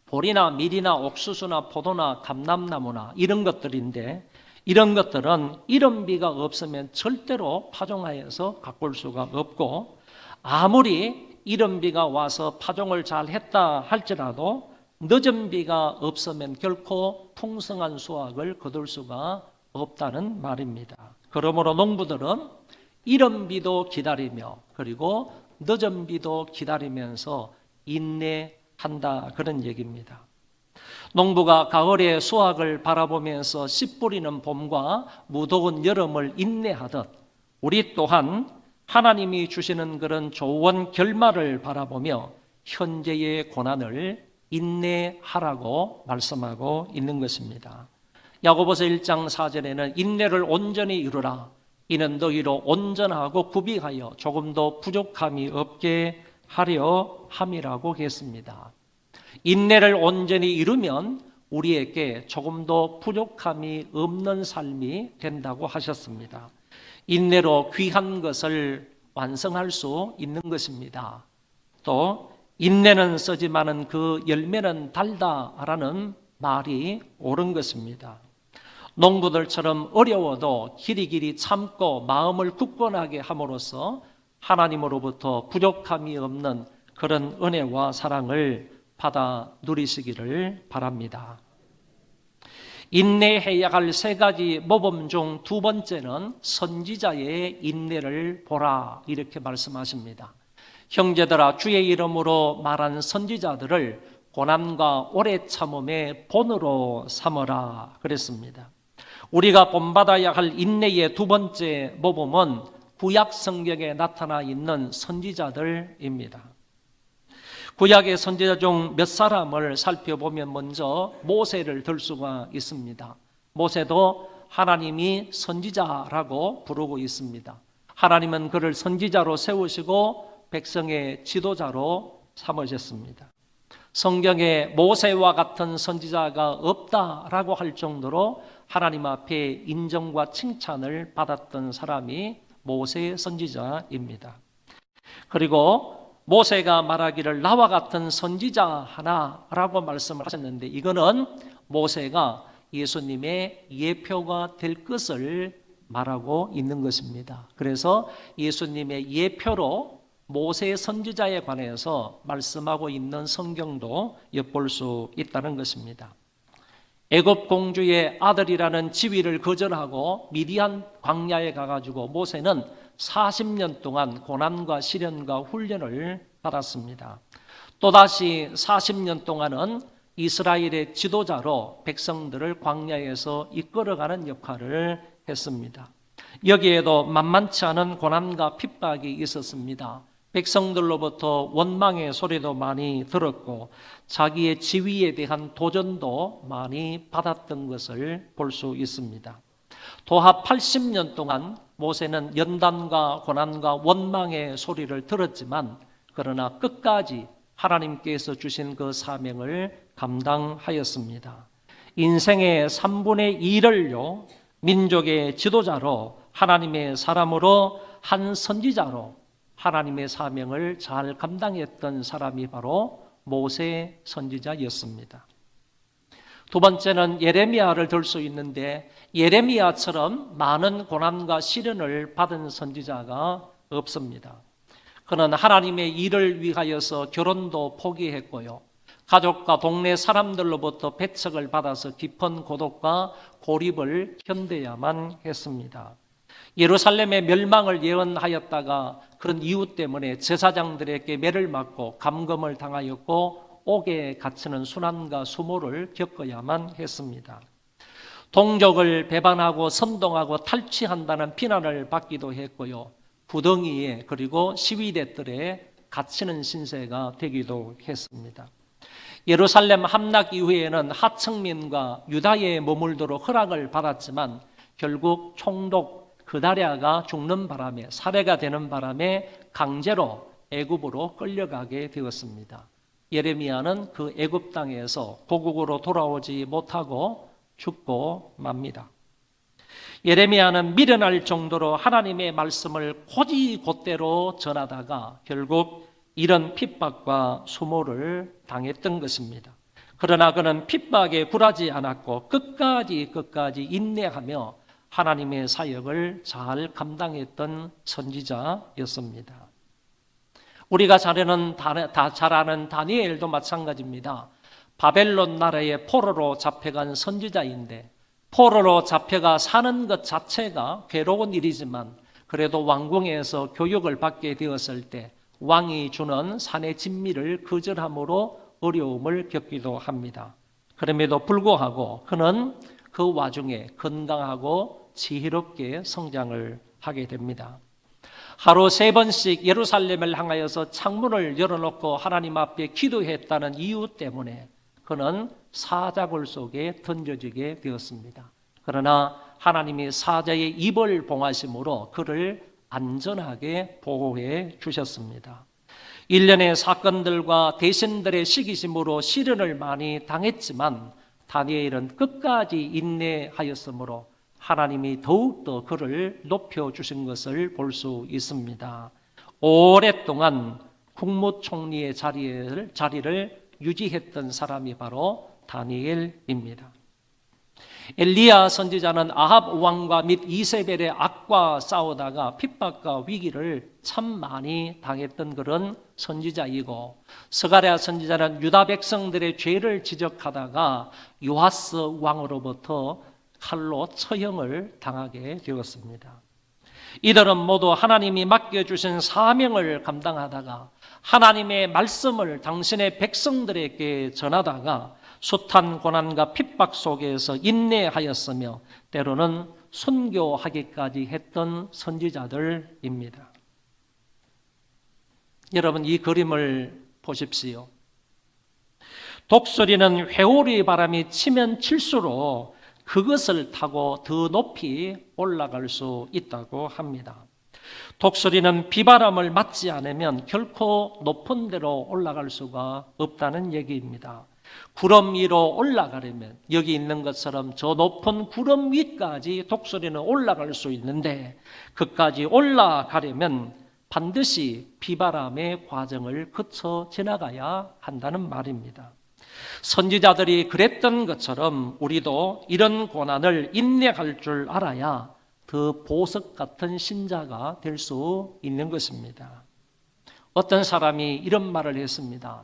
보리나 밀이나 옥수수나 포도나 감람나무나 이런 것들인데 이런 것들은 이른비가 없으면 절대로 파종하여서 가꿀 수가 없고 아무리 이른비가 와서 파종을 잘 했다 할지라도 늦은 비가 없으면 결코 풍성한 수확을 거둘 수가 없다는 말입니다. 그러므로 농부들은 이른비도 기다리며 그리고 늦은 비도 기다리면서 인내한다 그런 얘기입니다. 농부가 가을의 수확을 바라보면서 씨 뿌리는 봄과 무더운 여름을 인내하듯 우리 또한 하나님이 주시는 그런 좋은 결말을 바라보며 현재의 고난을 인내하라고 말씀하고 있는 것입니다. 야고보서 1장 4절에는 인내를 온전히 이루라. 이는 너희로 온전하고 구비하여 조금도 부족함이 없게 하려 함이라고 했습니다. 인내를 온전히 이루면 우리에게 조금도 부족함이 없는 삶이 된다고 하셨습니다. 인내로 귀한 것을 완성할 수 있는 것입니다. 또 인내는 쓰지만은 그 열매는 달다라는 말이 옳은 것입니다. 농부들처럼 어려워도 길이길이 참고 마음을 굳건하게 함으로써 하나님으로부터 부족함이 없는 그런 은혜와 사랑을 받아 누리시기를 바랍니다. 인내해야 할 3가지 모범 중 2번째는 선지자의 인내를 보라 이렇게 말씀하십니다. 형제들아 주의 이름으로 말한 선지자들을 고난과 오래 참음의 본으로 삼으라 그랬습니다. 우리가 본받아야 할 인내의 2번째 모범은 구약 성경에 나타나 있는 선지자들입니다. 구약의 선지자 중 몇 사람을 살펴보면 먼저 모세를 들 수가 있습니다. 모세도 하나님이 선지자라고 부르고 있습니다. 하나님은 그를 선지자로 세우시고 백성의 지도자로 삼으셨습니다. 성경에 모세와 같은 선지자가 없다라고 할 정도로 하나님 앞에 인정과 칭찬을 받았던 사람이 모세 선지자입니다. 그리고 모세가 말하기를 나와 같은 선지자 하나라고 말씀을 하셨는데 이거는 모세가 예수님의 예표가 될 것을 말하고 있는 것입니다. 그래서 예수님의 예표로 모세 선지자에 관해서 말씀하고 있는 성경도 엿볼 수 있다는 것입니다. 애굽 공주의 아들이라는 지위를 거절하고 미디안 광야에 가가지고 모세는 40년 동안 고난과 시련과 훈련을 받았습니다. 또다시 40년 동안은 이스라엘의 지도자로 백성들을 광야에서 이끌어가는 역할을 했습니다. 여기에도 만만치 않은 고난과 핍박이 있었습니다. 백성들로부터 원망의 소리도 많이 들었고 자기의 지위에 대한 도전도 많이 받았던 것을 볼 수 있습니다. 도합 80년 동안 모세는 연단과 고난과 원망의 소리를 들었지만 그러나 끝까지 하나님께서 주신 그 사명을 감당하였습니다. 인생의 3분의 2를요, 민족의 지도자로, 하나님의 사람으로, 한 선지자로 하나님의 사명을 잘 감당했던 사람이 바로 모세 선지자였습니다. 두 번째는 예레미야를 들 수 있는데, 예레미야처럼 많은 고난과 시련을 받은 선지자가 없습니다. 그는 하나님의 일을 위하여서 결혼도 포기했고요, 가족과 동네 사람들로부터 배척을 받아서 깊은 고독과 고립을 견뎌야만 했습니다. 예루살렘의 멸망을 예언하였다가 그런 이유 때문에 제사장들에게 매를 맞고 감금을 당하였고, 옥에 갇히는 순환과 수모를 겪어야만 했습니다. 동족을 배반하고 선동하고 탈취한다는 비난을 받기도 했고요, 구덩이에 그리고 시위대들에 갇히는 신세가 되기도 했습니다. 예루살렘 함락 이후에는 하층민과 유다에 머물도록 허락을 받았지만 결국 총독 그다랴가 죽는 바람에, 살해가 되는 바람에 강제로 애굽으로 끌려가게 되었습니다. 예레미야는 그 애굽 땅에서 고국으로 돌아오지 못하고 죽고 맙니다. 예레미야는 미련할 정도로 하나님의 말씀을 곧이곧대로 전하다가 결국 이런 핍박과 수모를 당했던 것입니다. 그러나 그는 핍박에 굴하지 않았고 끝까지 인내하며 하나님의 사역을 잘 감당했던 선지자였습니다. 우리가 잘 아는 다니엘도 마찬가지입니다. 바벨론 나라의 포로로 잡혀간 선지자인데, 포로로 잡혀가 사는 것 자체가 괴로운 일이지만 그래도 왕궁에서 교육을 받게 되었을 때 왕이 주는 산의 진미를 거절함으로 어려움을 겪기도 합니다. 그럼에도 불구하고 그는 그 와중에 건강하고 지혜롭게 성장을 하게 됩니다. 하루 3번씩 예루살렘을 향하여서 창문을 열어놓고 하나님 앞에 기도했다는 이유 때문에 그는 사자굴 속에 던져지게 되었습니다. 그러나 하나님이 사자의 입을 봉하심으로 그를 안전하게 보호해 주셨습니다. 일련의 사건들과 대신들의 시기심으로 시련을 많이 당했지만 다니엘은 끝까지 인내하였으므로 하나님이 더욱더 그를 높여주신 것을 볼 수 있습니다. 오랫동안 국무총리의 자리를 유지했던 사람이 바로 다니엘입니다. 엘리야 선지자는 아합 왕과 및 이세벨의 악과 싸우다가 핍박과 위기를 참 많이 당했던 그런 선지자이고, 스가랴 선지자는 유다 백성들의 죄를 지적하다가 요아스 왕으로부터 칼로 처형을 당하게 되었습니다. 이들은 모두 하나님이 맡겨주신 사명을 감당하다가 하나님의 말씀을 당신의 백성들에게 전하다가 숱한 고난과 핍박 속에서 인내하였으며 때로는 순교하기까지 했던 선지자들입니다. 여러분, 이 그림을 보십시오. 독수리는 회오리 바람이 치면 칠수록 그것을 타고 더 높이 올라갈 수 있다고 합니다. 독수리는 비바람을 맞지 않으면 결코 높은 데로 올라갈 수가 없다는 얘기입니다. 구름 위로 올라가려면 여기 있는 것처럼 저 높은 구름 위까지 독수리는 올라갈 수 있는데, 그까지 올라가려면 반드시 비바람의 과정을 거쳐 지나가야 한다는 말입니다. 선지자들이 그랬던 것처럼 우리도 이런 고난을 인내할 줄 알아야 더 보석 같은 신자가 될 수 있는 것입니다. 어떤 사람이 이런 말을 했습니다.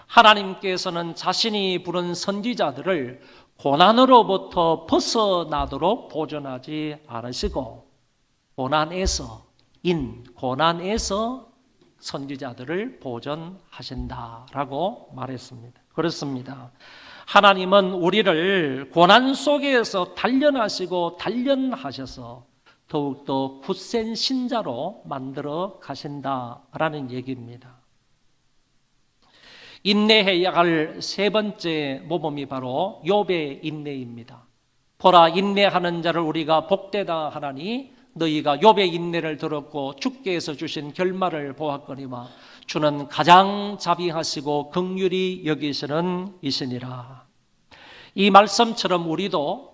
하나님께서는 자신이 부른 선지자들을 고난으로부터 벗어나도록 보존하지 않으시고 고난에서 선지자들을 보존하신다라고 말했습니다. 그렇습니다. 하나님은 우리를 고난 속에서 단련하시고 단련하셔서 더욱더 굳센 신자로 만들어 가신다라는 얘기입니다. 인내해야 할 세 번째 모범이 바로 욥의 인내입니다. 보라, 인내하는 자를 우리가 복되다 하나니 너희가 욥의 인내를 들었고 주께서 주신 결말을 보았거니와 주는 가장 자비하시고 긍휼히 여기시는 이시니라. 이 말씀처럼 우리도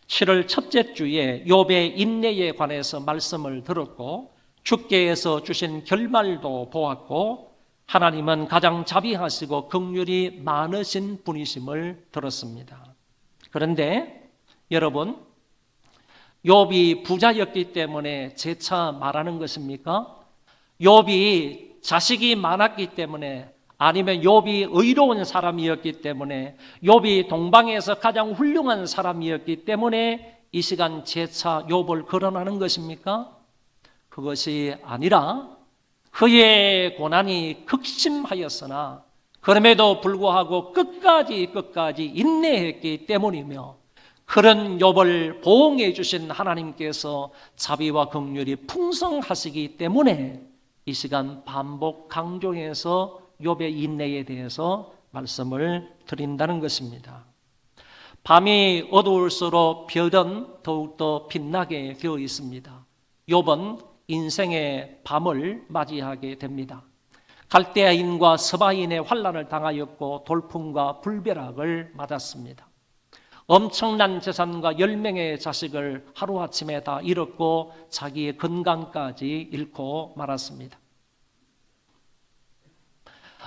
7월 첫째 주에 욥의 인내에 관해서 말씀을 들었고 주께서 주신 결말도 보았고 하나님은 가장 자비하시고 긍휼이 많으신 분이심을 들었습니다. 그런데 여러분, 욥이 부자였기 때문에 재차 말하는 것입니까? 욥이 자식이 많았기 때문에, 아니면 욥이 의로운 사람이었기 때문에, 욥이 동방에서 가장 훌륭한 사람이었기 때문에 이 시간 재차 욥을 거론하는 것입니까? 그것이 아니라 그의 고난이 극심하였으나 그럼에도 불구하고 끝까지 인내했기 때문이며, 그런 욥을 보응해 주신 하나님께서 자비와 긍휼이 풍성하시기 때문에 이 시간 반복 강조해서 욥의 인내에 대해서 말씀을 드린다는 것입니다. 밤이 어두울수록 별은 더욱더 빛나게 되어 있습니다. 욥은 인생의 밤을 맞이하게 됩니다. 갈대아인과 서바인의 환난을 당하였고 돌풍과 불벼락을 맞았습니다. 엄청난 재산과 10명의 자식을 하루아침에 다 잃었고 자기의 건강까지 잃고 말았습니다.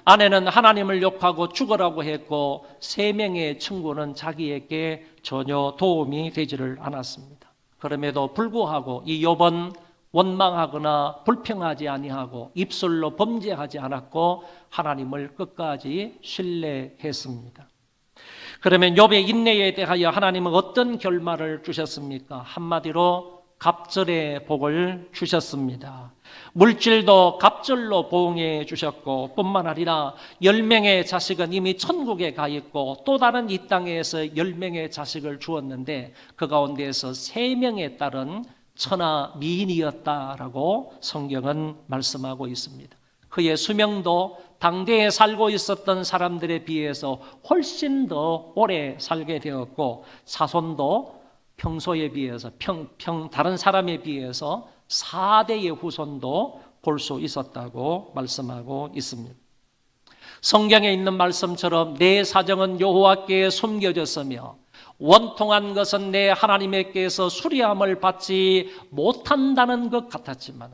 아내는 하나님을 욕하고 죽으라고 했고 3명의 친구는 자기에게 전혀 도움이 되지를 않았습니다. 그럼에도 불구하고 이 욥은 원망하거나 불평하지 아니하고 입술로 범죄하지 않았고 하나님을 끝까지 신뢰했습니다. 그러면 욥의 인내에 대하여 하나님은 어떤 결말을 주셨습니까? 한마디로 갑절의 복을 주셨습니다. 물질도 갑절로 보응해 주셨고 뿐만 아니라 10명의 자식은 이미 천국에 가 있고 또 다른 이 땅에서 10명의 자식을 주었는데 그 가운데에서 3명의 딸은 천하 미인이었다라고 성경은 말씀하고 있습니다. 그의 수명도 당대에 살고 있었던 사람들에 비해서 훨씬 더 오래 살게 되었고 자손도 평소에 비해서 다른 사람에 비해서 4대의 후손도 볼 수 있었다고 말씀하고 있습니다. 성경에 있는 말씀처럼 내 사정은 여호와께 숨겨졌으며 원통한 것은 내 하나님께서 수리함을 받지 못한 것 같았지만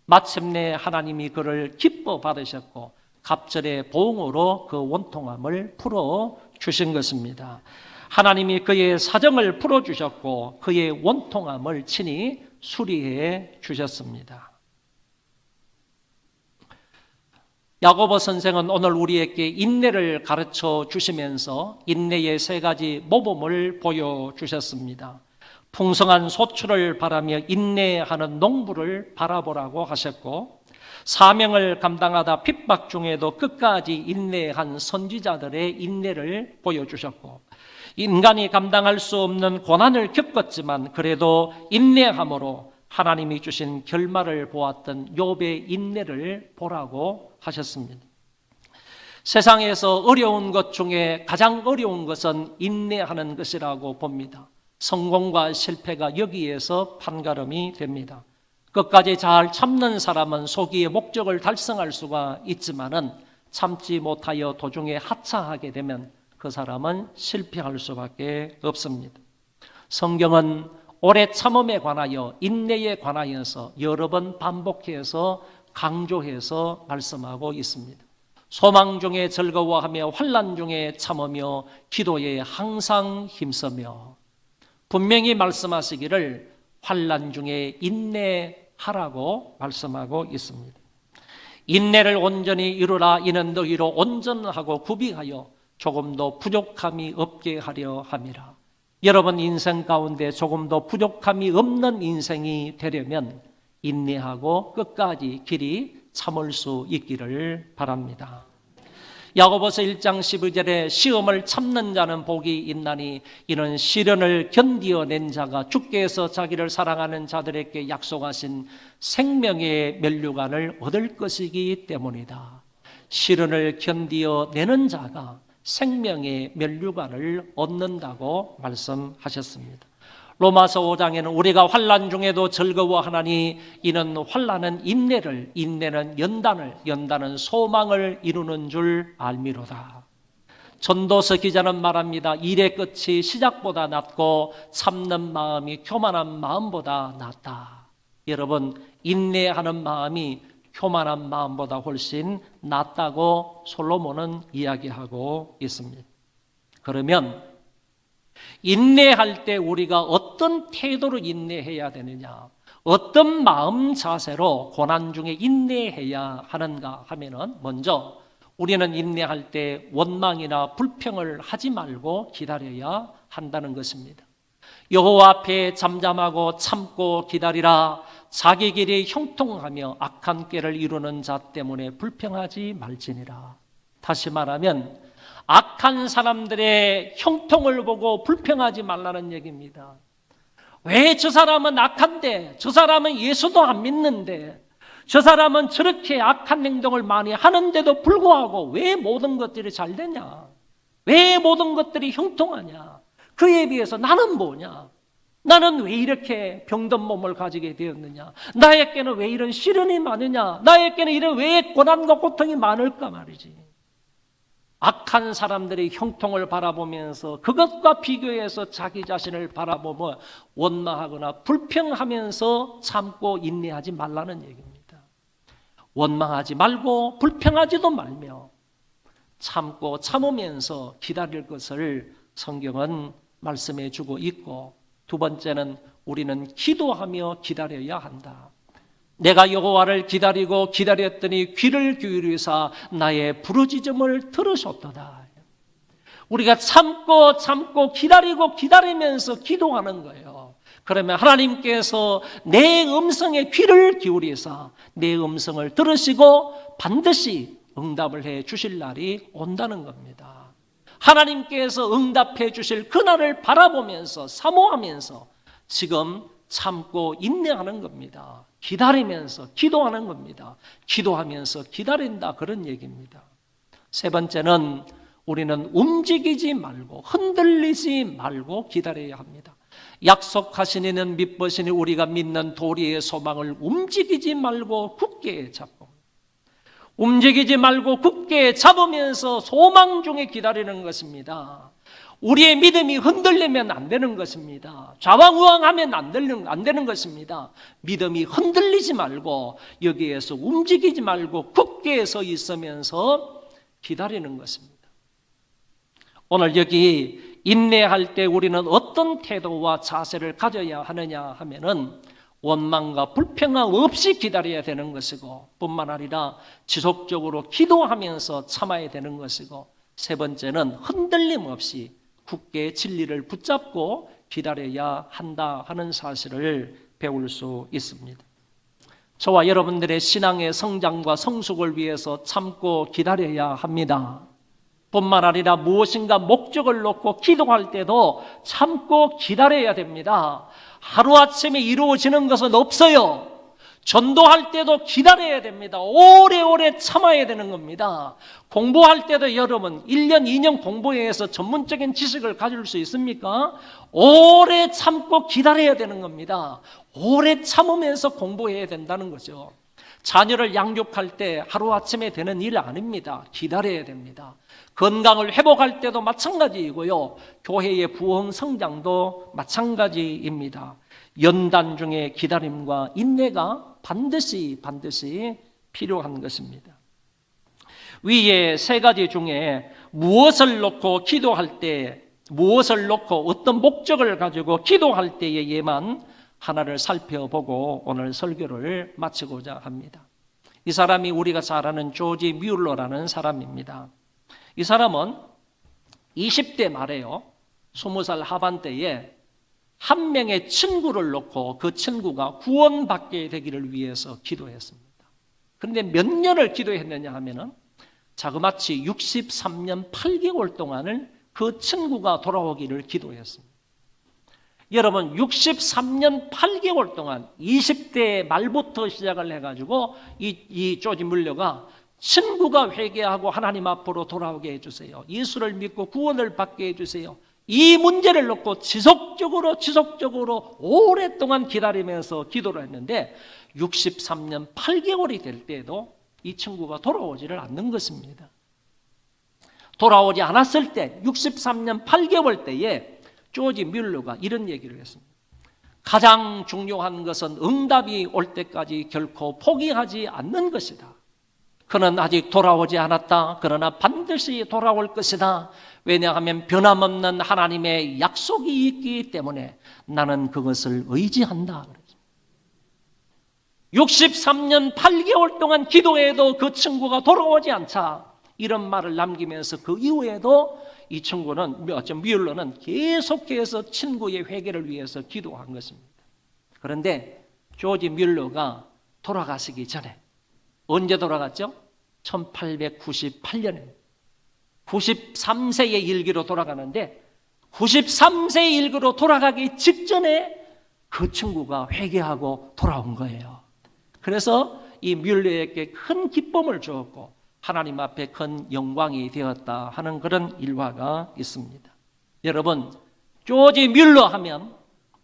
마침내 하나님이 그를 기뻐 받으셨고 갑절의 보응으로 그 원통함을 풀어 주신 것입니다. 하나님이 그의 사정을 풀어 주셨고 그의 원통함을 친히 수리해 주셨습니다. 야고보 선생은 오늘 우리에게 인내를 가르쳐 주시면서 인내의 3가지 모범을 보여주셨습니다. 풍성한 소출을 바라며 인내하는 농부를 바라보라고 하셨고 사명을 감당하다 핍박 중에도 끝까지 인내한 선지자들의 인내를 보여주셨고 인간이 감당할 수 없는 고난을 겪었지만 그래도 인내함으로 하나님이 주신 결말을 보았던 욥의 인내를 보라고 하셨습니다. 세상에서 어려운 것 중에 가장 어려운 것은 인내하는 것이라고 봅니다. 성공과 실패가 여기에서 판가름이 됩니다. 끝까지 잘 참는 사람은 소기의 목적을 달성할 수가 있지만은 참지 못하여 도중에 하차하게 되면 그 사람은 실패할 수밖에 없습니다. 성경은 오래 참음에 관하여 인내에 관하여서 여러 번 반복해서 강조해서 말씀하고 있습니다. 소망 중에 즐거워하며 환난 중에 참으며 기도에 항상 힘쓰며 분명히 말씀하시기를 환난 중에 인내하라고 말씀하고 있습니다. 인내를 온전히 이루라. 이는 너희로 온전하고 구비하여 조금도 부족함이 없게 하려 함이라. 여러분 인생 가운데 조금도 부족함이 없는 인생이 되려면 인내하고 끝까지 길이 참을 수 있기를 바랍니다. 야고보서 1장 12절에 시험을 참는 자는 복이 있나니 이는 시련을 견디어낸 자가 주께서 자기를 사랑하는 자들에게 약속하신 생명의 면류관을 얻을 것이기 때문이다. 시련을 견디어내는 자가 생명의 면류관을 얻는다고 말씀하셨습니다. 로마서 5장에는 우리가 환난 중에도 즐거워하나니 이는 환난은 인내를, 인내는 연단을, 연단은 소망을 이루는 줄 알미로다. 전도서 기자는 말합니다. 일의 끝이 시작보다 낫고 참는 마음이 교만한 마음보다 낫다. 여러분, 인내하는 마음이 교만한 마음보다 훨씬 낫다고 솔로몬은 이야기하고 있습니다. 그러면 인내할 때 우리가 어떤 태도로 인내해야 되느냐, 어떤 마음 자세로 고난 중에 인내해야 하는가 하면은, 먼저 우리는 인내할 때 원망이나 불평을 하지 말고 기다려야 한다는 것입니다. 여호와 앞에 잠잠하고 참고 기다리라. 자기 길이 형통하며 악한 꾀를 이루는 자 때문에 불평하지 말지니라. 다시 말하면 악한 사람들의 형통을 보고 불평하지 말라는 얘기입니다. 왜 저 사람은 악한데, 저 사람은 예수도 안 믿는데, 저 사람은 저렇게 악한 행동을 많이 하는데도 불구하고 왜 모든 것들이 잘 되냐? 왜 모든 것들이 형통하냐? 그에 비해서 나는 뭐냐? 나는 왜 이렇게 병든 몸을 가지게 되었느냐? 나에게는 왜 이런 시련이 많으냐? 나에게는 이런 왜 고난과 고통이 많을까 말이지. 악한 사람들의 형통을 바라보면서 그것과 비교해서 자기 자신을 바라보며 원망하거나 불평하면서 참고 인내하지 말라는 얘기입니다. 원망하지 말고 불평하지도 말며 참고 참으면서 기다릴 것을 성경은 말씀해 주고 있고, 두 번째는 우리는 기도하며 기다려야 한다. 내가 여호와를 기다리고 기다렸더니 귀를 기울이사 나의 부르짖음을 들으셨도다. 우리가 참고 기다리고 기다리면서 기도하는 거예요. 그러면 하나님께서 내 음성에 귀를 기울이사 내 음성을 들으시고 반드시 응답을 해 주실 날이 온다는 겁니다. 하나님께서 응답해 주실 그날을 바라보면서 사모하면서 지금 참고 인내하는 겁니다. 기다리면서 기도하는 겁니다. 기도하면서 기다린다, 그런 얘기입니다. 세 번째는 우리는 움직이지 말고 흔들리지 말고 기다려야 합니다. 약속하신 이는 믿으시니 우리가 믿는 도리의 소망을 움직이지 말고 굳게 잡고, 움직이지 말고 굳게 잡으면서 소망 중에 기다리는 것입니다. 우리의 믿음이 흔들리면 안 되는 것입니다. 좌왕우왕하면 안 되는 것입니다. 믿음이 흔들리지 말고 여기에서 움직이지 말고 굳게 서 있으면서 기다리는 것입니다. 오늘 여기 인내할 때 우리는 어떤 태도와 자세를 가져야 하느냐 하면은 원망과 불평함 없이 기다려야 되는 것이고, 뿐만 아니라 지속적으로 기도하면서 참아야 되는 것이고, 세 번째는 흔들림 없이 굳게 진리를 붙잡고 기다려야 한다 하는 사실을 배울 수 있습니다. 저와 여러분들의 신앙의 성장과 성숙을 위해서 참고 기다려야 합니다. 뿐만 아니라 무엇인가 목적을 놓고 기도할 때도 참고 기다려야 됩니다. 하루아침에 이루어지는 것은 없어요. 전도할 때도 기다려야 됩니다. 오래오래 참아야 되는 겁니다. 공부할 때도 여러분 1년, 2년 공부해서 전문적인 지식을 가질 수 있습니까? 오래 참고 기다려야 되는 겁니다. 오래 참으면서 공부해야 된다는 거죠. 자녀를 양육할 때 하루아침에 되는 일 아닙니다. 기다려야 됩니다. 건강을 회복할 때도 마찬가지이고요. 교회의 부흥 성장도 마찬가지입니다. 연단 중에 기다림과 인내가 반드시 필요한 것입니다. 위에 세 가지 중에 무엇을 놓고 기도할 때, 무엇을 놓고 어떤 목적을 가지고 기도할 때에만 하나를 살펴보고 오늘 설교를 마치고자 합니다. 이 사람이 우리가 잘 아는 조지 뮬러라는 사람입니다. 이 사람은 20대 말에요, 20살 하반대에 한 명의 친구를 놓고 그 친구가 구원받게 되기를 위해서 기도했습니다. 그런데 몇 년을 기도했느냐 하면은 자그마치 63년 8개월 동안을 그 친구가 돌아오기를 기도했습니다. 여러분, 63년 8개월 동안 20대 말부터 시작을 해가지고 이 조지 뮬러가 친구가 회개하고 하나님 앞으로 돌아오게 해주세요. 예수를 믿고 구원을 받게 해주세요. 이 문제를 놓고 지속적으로 오랫동안 기다리면서 기도를 했는데 63년 8개월이 될 때에도 이 친구가 돌아오지를 않는 것입니다. 돌아오지 않았을 때 63년 8개월 때에 조지 뮬러가 이런 얘기를 했습니다. 가장 중요한 것은 응답이 올 때까지 결코 포기하지 않는 것이다. 그는 아직 돌아오지 않았다. 그러나 반드시 돌아올 것이다. 왜냐하면 변함없는 하나님의 약속이 있기 때문에 나는 그것을 의지한다. 63년 8개월 동안 기도해도 그 친구가 돌아오지 않자 이런 말을 남기면서 그 이후에도 이 친구는, 뮬러는 계속해서 친구의 회개를 위해서 기도한 것입니다. 그런데 조지 뮬러가 돌아가시기 전에, 언제 돌아갔죠? 1898년에 93세의 일기로 돌아가는데 93세의 일기로 돌아가기 직전에 그 친구가 회개하고 돌아온 거예요. 그래서 이 뮬러에게 큰 기쁨을 주었고 하나님 앞에 큰 영광이 되었다 하는 그런 일화가 있습니다. 여러분, 조지 뮬러 하면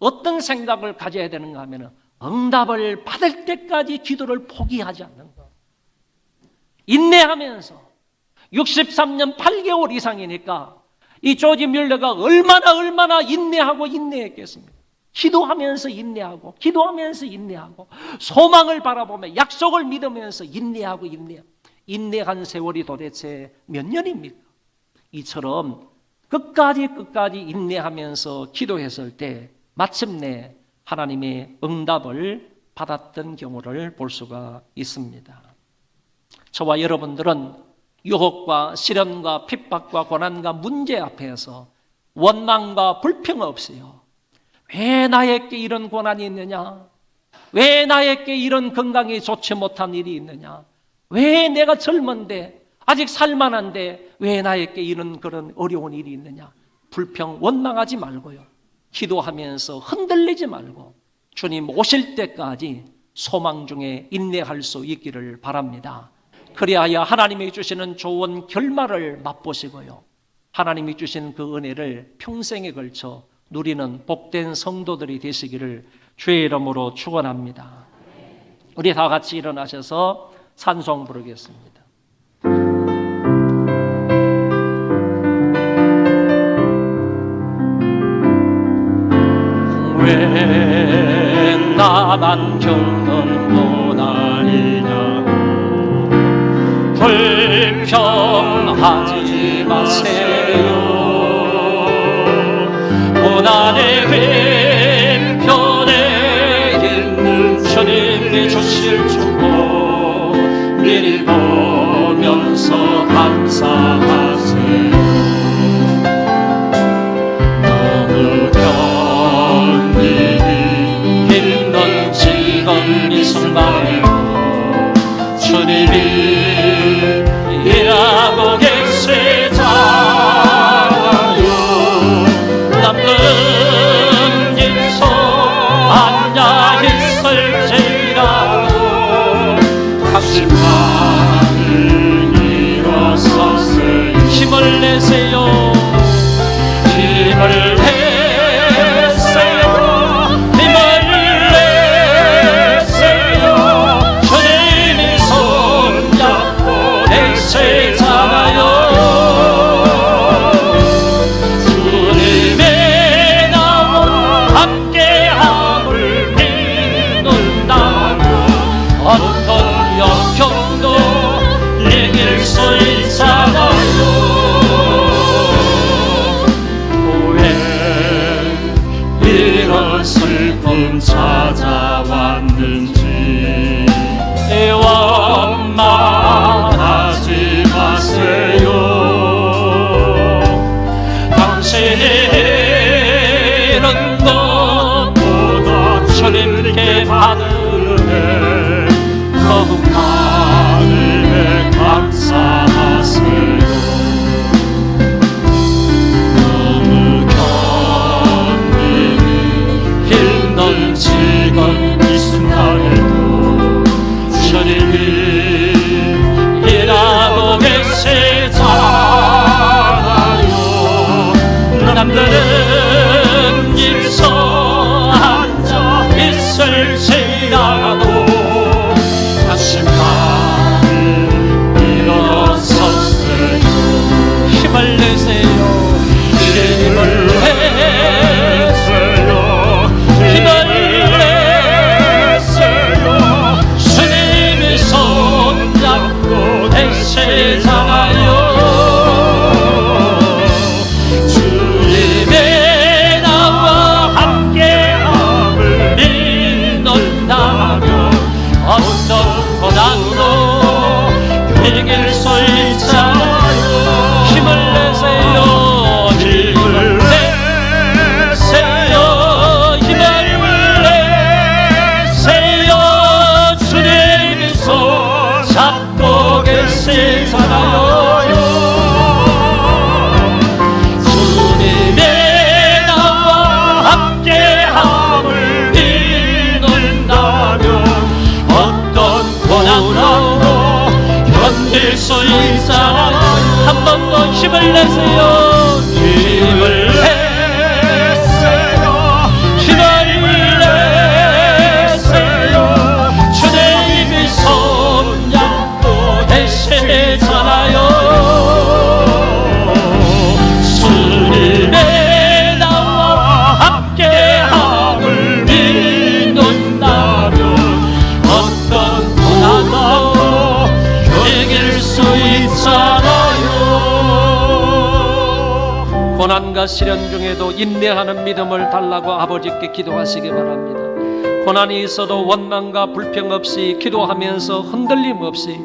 어떤 생각을 가져야 되는가 하면 응답을 받을 때까지 기도를 포기하지 않는 것. 인내하면서 63년 8개월 이상이니까 이 조지 뮬러가 얼마나 인내했겠습니까? 기도하면서 인내하고 소망을 바라보며 약속을 믿으면서 인내한 세월이 도대체 몇 년입니까? 이처럼 끝까지 인내하면서 기도했을 때 마침내 하나님의 응답을 받았던 경우를 볼 수가 있습니다. 저와 여러분들은 유혹과 시련과 핍박과 고난과 문제 앞에서 원망과 불평 없이요, 왜 나에게 이런 고난이 있느냐? 왜 나에게 이런 건강이 좋지 못한 일이 있느냐? 왜 내가 젊은데 아직 살만한데 왜 나에게 이런 그런 어려운 일이 있느냐? 불평, 원망하지 말고요, 기도하면서 흔들리지 말고 주님 오실 때까지 소망 중에 인내할 수 있기를 바랍니다. 그리하여 하나님이 주시는 좋은 결말을 맛보시고요, 하나님이 주신 그 은혜를 평생에 걸쳐 누리는 복된 성도들이 되시기를 주의 이름으로 축원합니다. 우리 다 같이 일어나셔서 찬송 부르겠습니다. 왜 나만 겪는 고난이냐고 불평하지 마세요. 고난의 왼편에 있는 주님이 주실 축복 미리 보면서 감사하세요. 너무 견디기 힘든 지금 이 순간에도 주님이 일하고 계시자 고난과 시련 중에도 인내하는 믿음을 달라고 아버지께 기도하시기 바랍니다. 고난이 있어도 원망과 불평 없이 기도하면서 흔들림 없이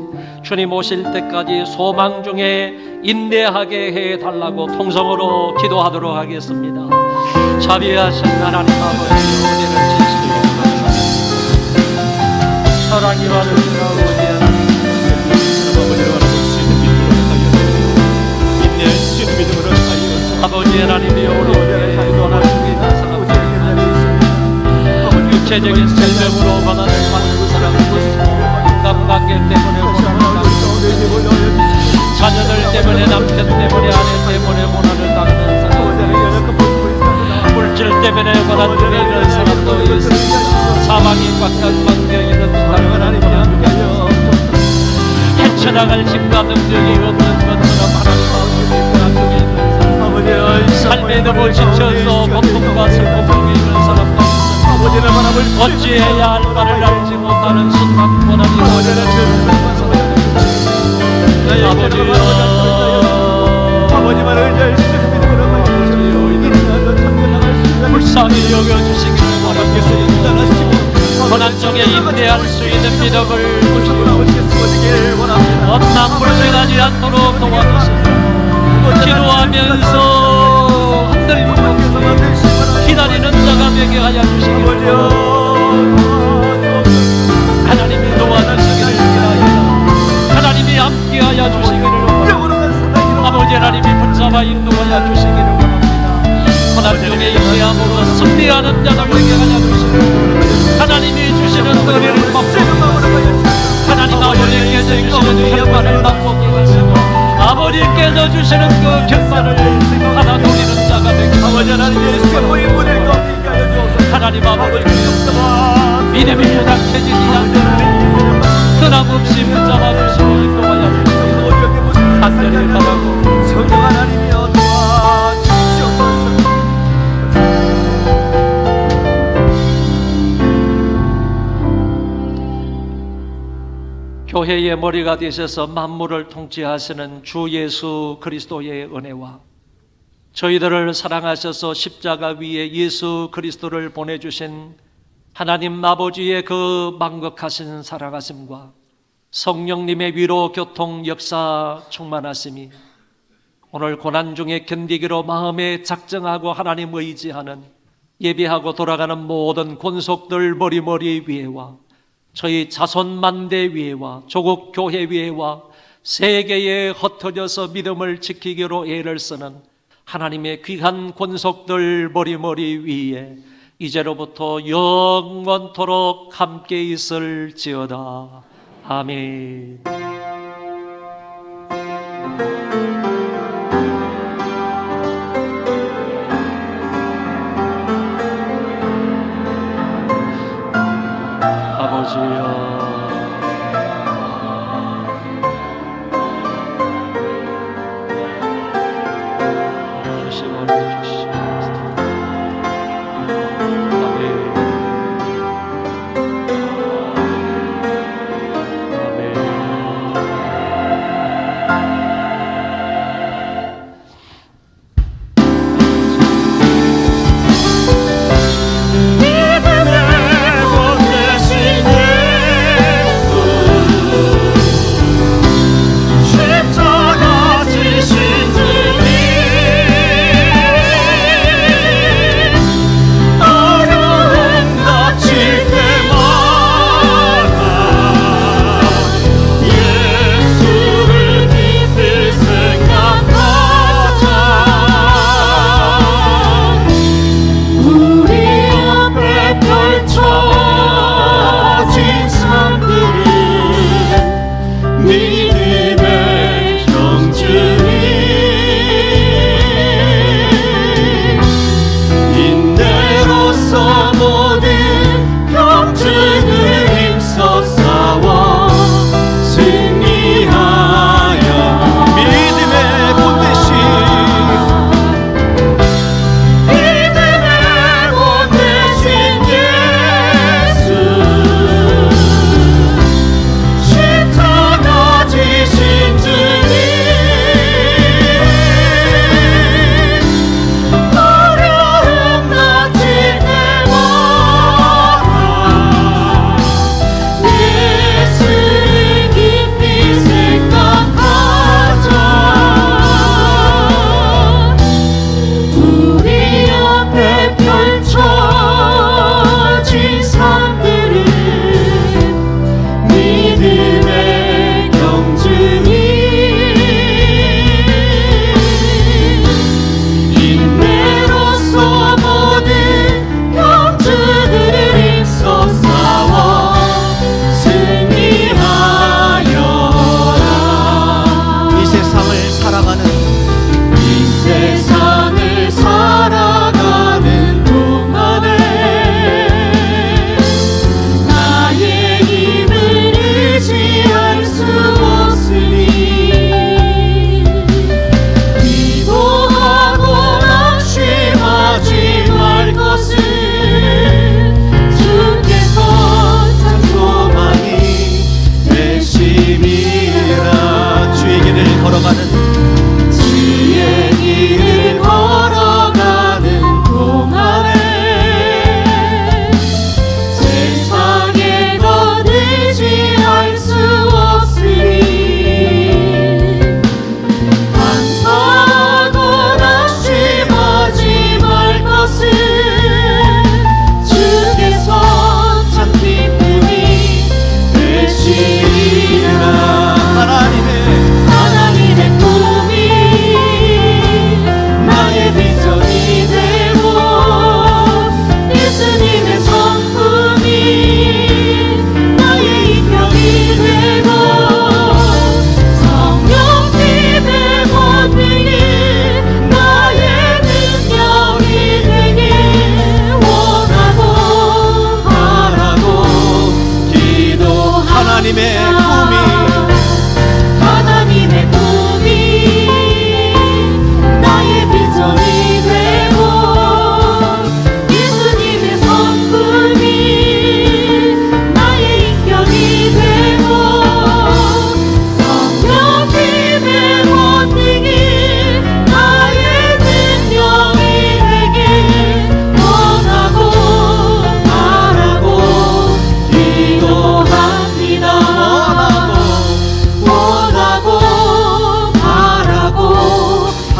주님 오실 때까지 소망 중에 인내하게 해달라고 통성으로 기도하도록 하겠습니다. 자비하신 하나님 아버지, 은혜를 주시기 바랍니다. 사랑이 많으신 아버지 하나님, 아버지를 바라볼 수 있는 믿음으로 하여 인내할 수 있는 믿음으로 하여 아버지 하나님이 오늘 고난 중에 있는 사람들, 육체적인 질병으로 고난을 받는 사람들, 인간관계 때문에 고난을 받는 자녀들 때문에, 남편 때문에, 아내 때문에 고난을 당하는 사람들, 물질 때문에 고난 중에 있는 사람도 있습니다. 사망이 꽉꽉 막혀 있는 사람은 헤쳐나갈 힘과 능력이 없는 것처럼 하나님 고난 중에 있는 사람, 삶에 너무 지쳐서 고통과 슬픔 중에 있는 사람도 있습니다. 어찌해야 할 바를 알지 못하는 순간 고난이 아버지만 의지할 수 있는 믿음으로 불쌍히 여겨주시기를 바랍니다. 고난 중에 인내할 수 있는 믿음을 엄난 불평하지 않도록 도와주시고 기도하면서 흔들림 없이 기다리는 자가 되게 하여 주시기를 바랍니다. 하나님이 도와주시기를 바랍니다. 하나님이 함께하여 주시기를 바랍니다. 아버지 하나님이 붙잡아 인도하여 주시기를 바랍니다. 고난 중에 인내함으로 승리하는 자가 되게 하여 주시고 하나님이 주시는 은혜를 맛보게 하시고 하나님 아버지께서 주시는 결과를 맛보게 하시고 아버지께서 주시는 그 결과를 하나 누리는 자가 되게 하여 주시고 하나님 아버지 믿음이 부닥쳐지지 않도록 끊임없이 붙잡아 주시고 인도하여 주시고 간절히 바라고 성령 하나님이여 도와주시옵소서. 교회의 머리가 되셔서 만물을 통치하시는 주 예수 그리스도의 은혜와 저희들을 사랑하셔서 십자가 위에 예수 그리스도를 보내주신 하나님 아버지의 그 만극하신 사랑하심과 성령님의 위로 교통 역사 충만하심이 오늘 고난 중에 견디기로 마음에 작정하고 하나님 의지하는 예배하고 돌아가는 모든 권속들 머리 위에와 저희 자손 만대 위에와 조국 교회 위에와 세계에 흩어져서 믿음을 지키기로 애를 쓰는 하나님의 귀한 권속들 머리 위에 이제로부터 영원토록 함께 있을지어다. 아멘. 아버지여,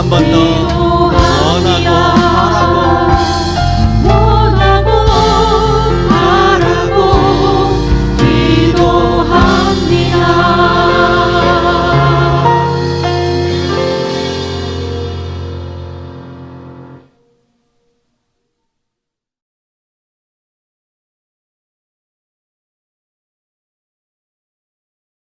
한 번 더